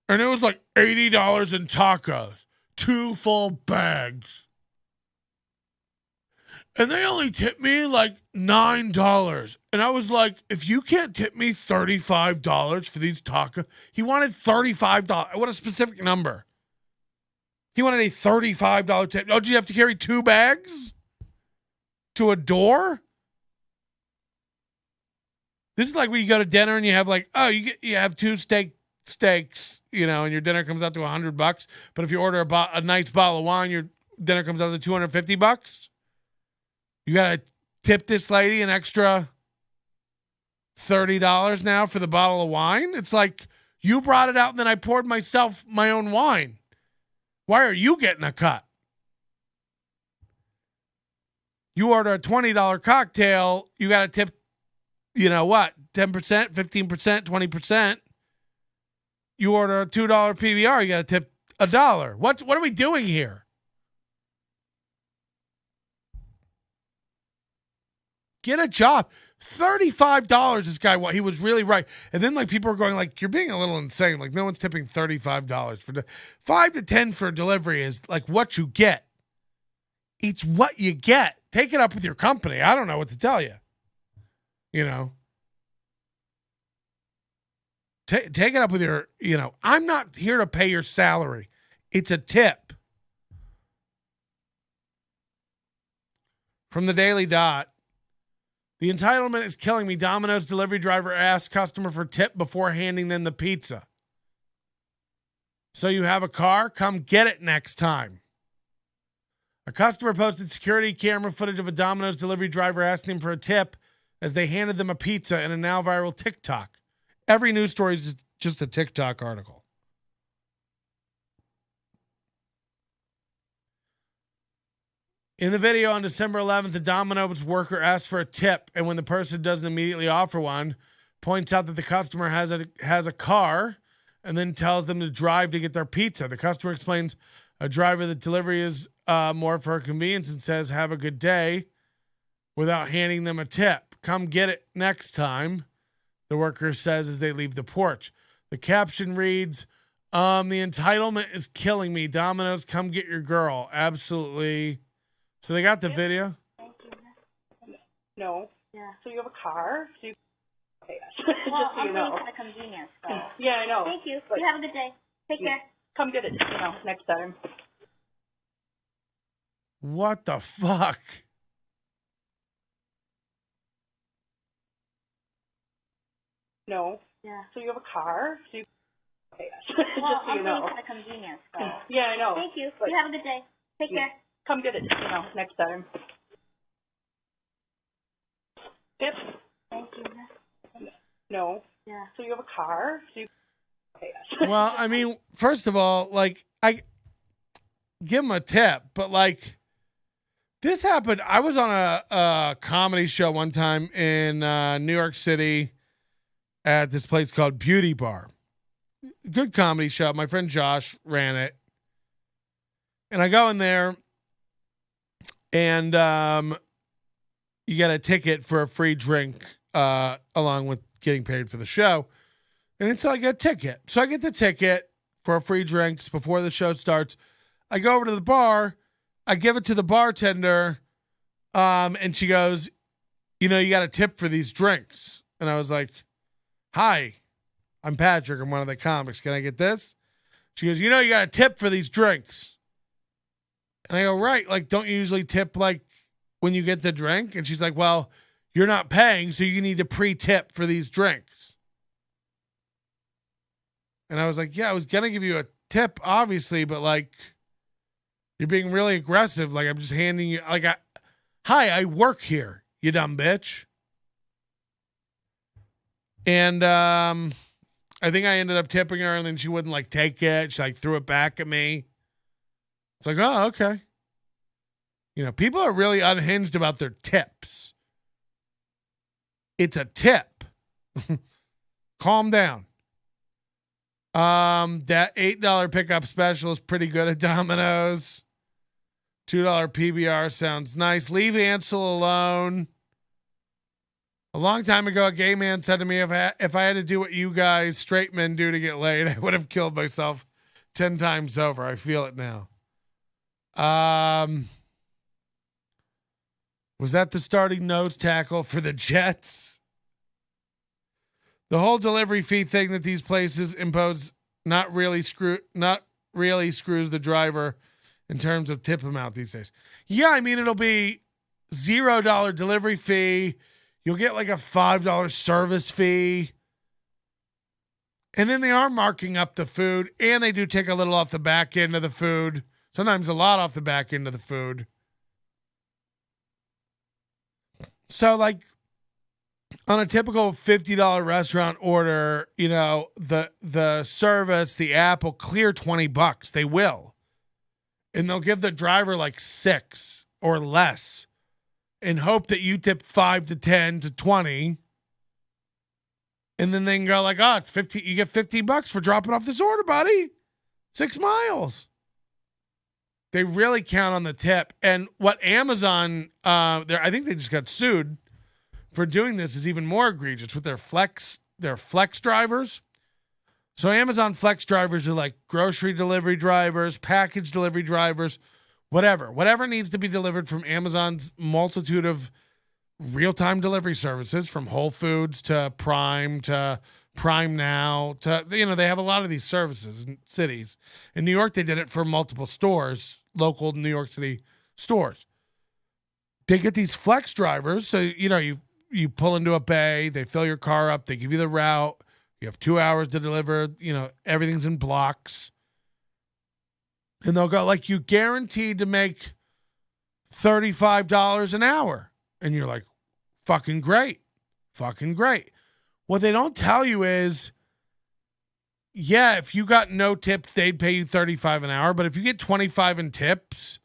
And it was like $80 in tacos. 2 full bags. And they only tipped me like $9. And I was like, if you can't tip me $35 for these tacos. He wanted $35. What a specific number. He wanted a $35 tip. Oh, do you have to carry 2 bags to a door? This is like when you go to dinner and you have like, you have 2 steaks, and your dinner comes out to $100. But if you order a nice bottle of wine, your dinner comes out to $250. You got to tip this lady an extra $30 now for the bottle of wine? It's like you brought it out and then I poured myself my own wine. Why are you getting a cut? You order a $20 cocktail, you got to tip, 10%, 15%, 20%. You order a $2 PBR, you got to tip $1. What are we doing here? Get a job. $35 this guy, he was really right. And then like people are going like, you're being a little insane. Like no one's tipping $35 for 5 to 10 for delivery is like what you get. It's what you get. Take it up with your company. I don't know what to tell you. Take it up with your, I'm not here to pay your salary. It's a tip. From the Daily Dot. The entitlement is killing me. Domino's delivery driver asks customer for tip before handing them the pizza. So you have a car? Come get it next time. A customer posted security camera footage of a Domino's delivery driver asking them for a tip as they handed them a pizza in a now viral TikTok. Every news story is just a TikTok article. In the video on December 11th, the Domino's worker asked for a tip, and when the person doesn't immediately offer one, points out that the customer has a car, and then tells them to drive to get their pizza. The customer explains a driver that delivery is more for convenience and says, "Have a good day," without handing them a tip. "Come get it next time," the worker says as they leave the porch. The caption reads, "The entitlement is killing me. Domino's, come get your girl." Absolutely. So they got the video. Thank you. No. Yeah. So you have a car? So you okay, yes. Well, Just so you know. for the convenience. So. Yeah, I know. Thank you. But You have a good day. Take care. Come get it, next time. What the fuck? No. Yeah. So you have a car? So you okay, yes. Well, Just so you know. for the convenience. So. Yeah, I know. Thank you. But You have a good day. Take care. come get it, next time. Yep. Thank you. No. Yeah. So you have a car? So you okay, yes. Well, I mean, first of all, like, I give him a tip, but like, this happened. I was on a comedy show one time in New York City at this place called Beauty Bar. Good comedy show. My friend Josh ran it. And I go in there and you get a ticket for a free drink along with getting paid for the show. And it's like a ticket. So I get the ticket for free drinks before the show starts. I go over to the bar. I give it to the bartender. And she goes, you know, you got a tip for these drinks. And I was like, hi, I'm Patrick. I'm one of the comics. Can I get this? She goes, you know, you got a tip for these drinks. And I go, right. Like, don't you usually tip like when you get the drink? And she's like, well, you're not paying, so you need to pre-tip for these drinks. And I was like, yeah, I was going to give you a tip, obviously, but like, you're being really aggressive. Like, I'm just handing you, like, hi, I work here, you dumb bitch. And I think I ended up tipping her, and then she wouldn't like take it. She like threw it back at me. It's like, oh, okay. You know, people are really unhinged about their tips. It's a tip. Calm down. That $8 pickup special is pretty good at Domino's. $2 PBR sounds nice. Leave Ansel alone. A long time ago, a gay man said to me, if I had to do what you guys straight men do to get laid, I would have killed myself 10 times over. I feel it now. Was that the starting nose tackle for the Jets? The whole delivery fee thing that these places impose not really screws the driver in terms of tip amount these days. Yeah, I mean, it'll be $0 delivery fee. You'll get like a $5 service fee. And then they are marking up the food, and they do take a little off the back end of the food. Sometimes a lot off the back end of the food. So like on a typical $50 restaurant order, you know, the service, the app will clear $20. They will. And they'll give the driver like $6 or less and hope that you tip 5 to 10 to 20. And then they can go like, oh, it's 50. You get $50 for dropping off this order, buddy. 6 miles. They really count on the tip. And what Amazon, I think they just got sued for doing this, is even more egregious with their flex drivers. So Amazon flex drivers are like grocery delivery drivers, package delivery drivers, whatever needs to be delivered from Amazon's multitude of real-time delivery services, from Whole Foods to Prime Now to, you know, they have a lot of these services in cities. In New York, they did it for multiple stores, local New York City stores. They get these flex drivers. So, you know, you pull into a bay, they fill your car up, they give you the route. You have 2 hours to deliver, you know, everything's in blocks. And they'll go like, you guaranteed to make $35 an hour. And you're like, fucking great. What they don't tell you is, yeah, if you got no tips, they'd pay you $35 an hour. But if you get 25 in tips,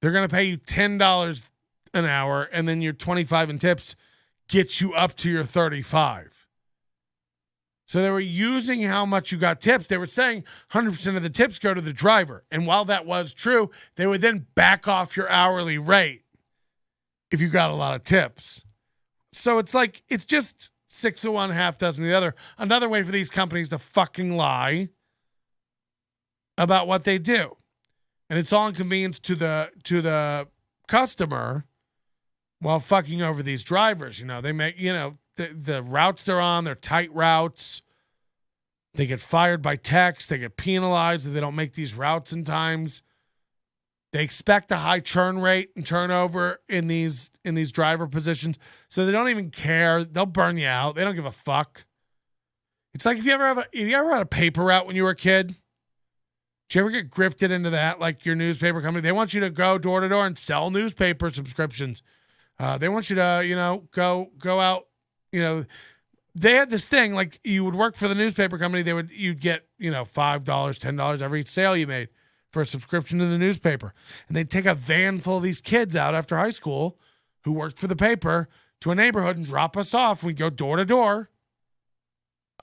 they're going to pay you $10 an hour. And then your 25 in tips gets you up to your 35. So they were using how much you got tips. They were saying 100% of the tips go to the driver. And while that was true, they would then back off your hourly rate if you got a lot of tips. So it's like, it's just 6 of one, half dozen of the other. Another way for these companies to fucking lie about what they do. And it's all inconvenience to the customer while fucking over these drivers. You know, they make, you know, the routes they're on, they're tight routes. They get fired by text. They get penalized if they don't make these routes in times. They expect a high churn rate and turnover in these driver positions. So they don't even care. They'll burn you out. They don't give a fuck. It's like if you ever had a paper route when you were a kid. Did you ever get grifted into that? Like your newspaper company, they want you to go door to door and sell newspaper subscriptions. They want you to, you know, go out. You know, they had this thing, like you would work for the newspaper company. You'd get, you know, $5, $10 every sale you made for a subscription to the newspaper. And they'd take a van full of these kids out after high school who worked for the paper to a neighborhood and drop us off. We'd go door to door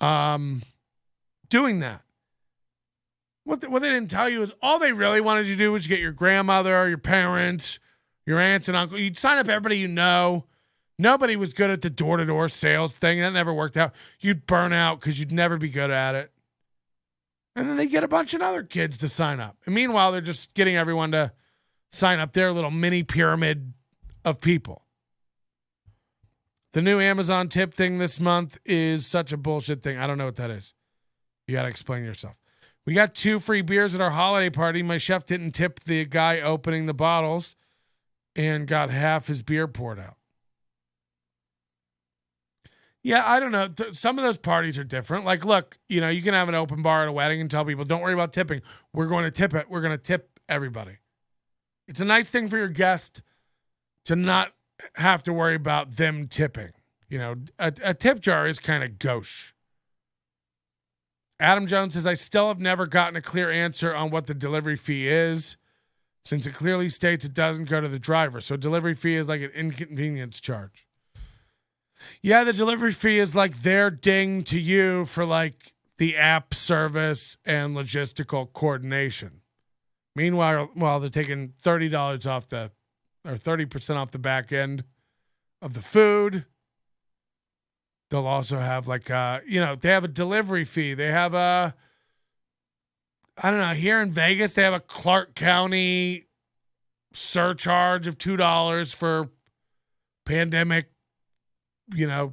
doing that. What they didn't tell you is all they really wanted you to do was get your grandmother, your parents, your aunts and uncle. You'd sign up everybody you know. Nobody was good at the door-to-door sales thing. That never worked out. You'd burn out because you'd never be good at it. And then they get a bunch of other kids to sign up. And meanwhile, they're just getting everyone to sign up their little mini pyramid of people. The new Amazon tip thing this month is such a bullshit thing. I don't know what that is. You got to explain yourself. We got 2 free beers at our holiday party. My chef didn't tip the guy opening the bottles and got half his beer poured out. Yeah, I don't know. Some of those parties are different. Like, look, you know, you can have an open bar at a wedding and tell people, don't worry about tipping. We're going to tip it. We're going to tip everybody. It's a nice thing for your guest to not have to worry about them tipping. You know, a tip jar is kind of gauche. Adam Jones says, I still have never gotten a clear answer on what the delivery fee is, since it clearly states it doesn't go to the driver. So delivery fee is like an inconvenience charge. Yeah, the delivery fee is like their ding to you for like the app service and logistical coordination. Meanwhile, they're taking $30 off or 30% off the back end of the food. They'll also have like, they have a delivery fee. They have I don't know, here in Vegas, they have a Clark County surcharge of $2 for pandemic,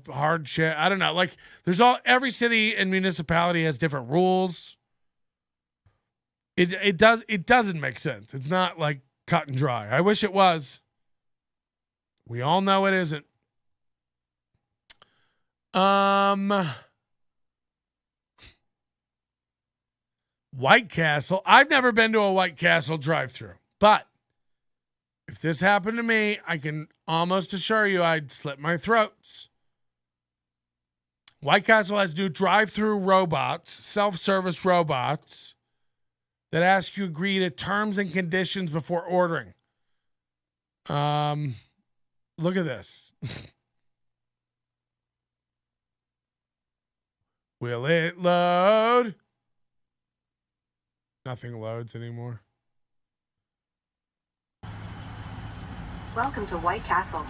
hard shit. I don't know. Like every city and municipality has different rules. It doesn't make sense. It's not like cut and dry. I wish it was. We all know it isn't. White Castle. I've never been to a White Castle drive-thru, but if this happened to me, I can almost assure you I'd slit my throats. White Castle has new drive-thru robots, self-service robots that ask you to agree to terms and conditions before ordering. Look at this. Will it load? Nothing loads anymore. Welcome to White Castle.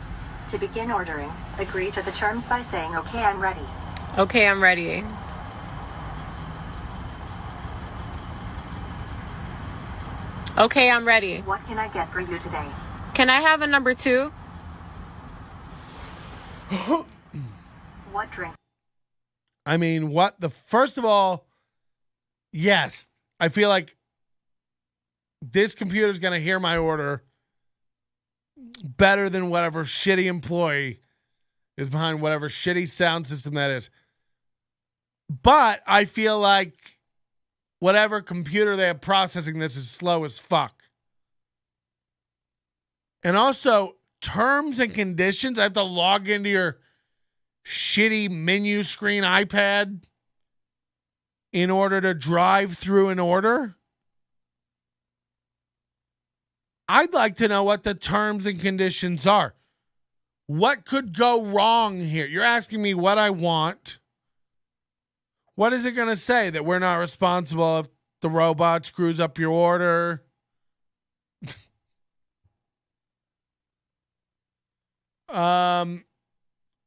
To begin ordering, agree to the terms by saying, okay, I'm ready. Okay, I'm ready. Okay, I'm ready. What can I get for you today? Can I have a number 2? What drink? I mean, first of all, yes, I feel like this computer's going to hear my order better than whatever shitty employee is behind whatever shitty sound system that is. But I feel like whatever computer they have processing this is slow as fuck. And also, terms and conditions, I have to log into your shitty menu screen iPad in order to drive through an order. I'd like to know what the terms and conditions are. What could go wrong here? You're asking me what I want. What is it going to say? That we're not responsible if the robot screws up your order?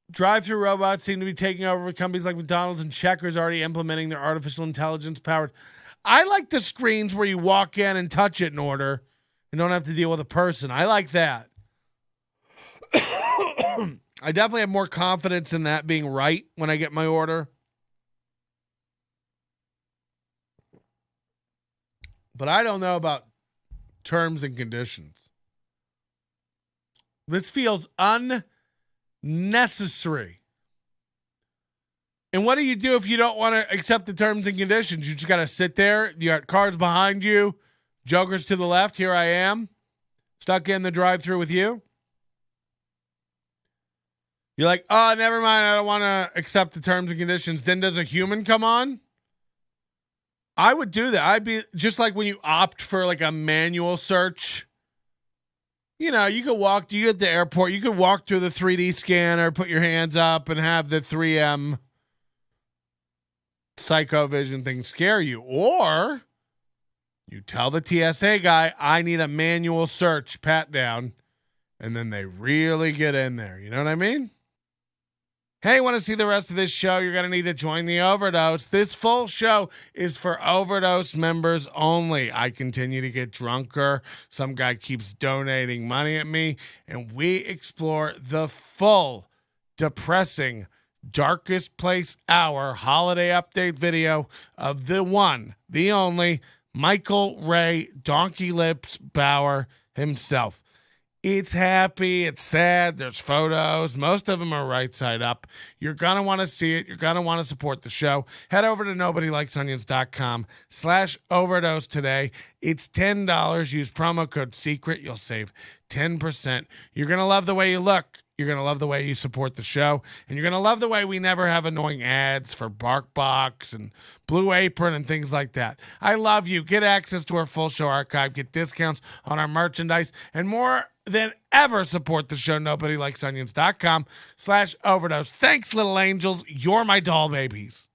Drive-through robots seem to be taking over with companies like McDonald's and Checkers already implementing their artificial intelligence powered. I like the screens where you walk in and touch it in order and don't have to deal with a person. I like that. I definitely have more confidence in that being right when I get my order. But I don't know about terms and conditions. This feels unnecessary. And what do you do if you don't want to accept the terms and conditions? You just got to sit there. You got cars behind you. Jokers to the left. Here I am. Stuck in the drive-thru with you. You're like, oh, never mind. I don't want to accept the terms and conditions. Then does a human come on? I would do that. I'd be just like when you opt for like a manual search. You know, you could walk, you at the airport, you could walk through the 3D scanner, put your hands up and have the 3M psycho vision thing scare you. Or you tell the TSA guy, I need a manual search, pat down. And then they really get in there. You know what I mean? Hey, want to see the rest of this show? You're going to need to join the Overdose. This full show is for Overdose members only. I continue to get drunker. Some guy keeps donating money at me, and we explore the full, depressing, darkest place hour holiday update video of the one, the only, Michael Ray Donkey Lips Bauer himself. It's happy, it's sad, there's photos. Most of them are right side up. You're going to want to see it. You're going to want to support the show. Head over to nobodylikesonions.com/overdose today. It's $10. Use promo code SECRET. You'll save 10%. You're going to love the way you look. You're going to love the way you support the show. And you're going to love the way we never have annoying ads for BarkBox and Blue Apron and things like that. I love you. Get access to our full show archive. Get discounts on our merchandise. And more than ever, support the show. NobodyLikesOnions.com/overdose. Thanks, little angels. You're my doll babies.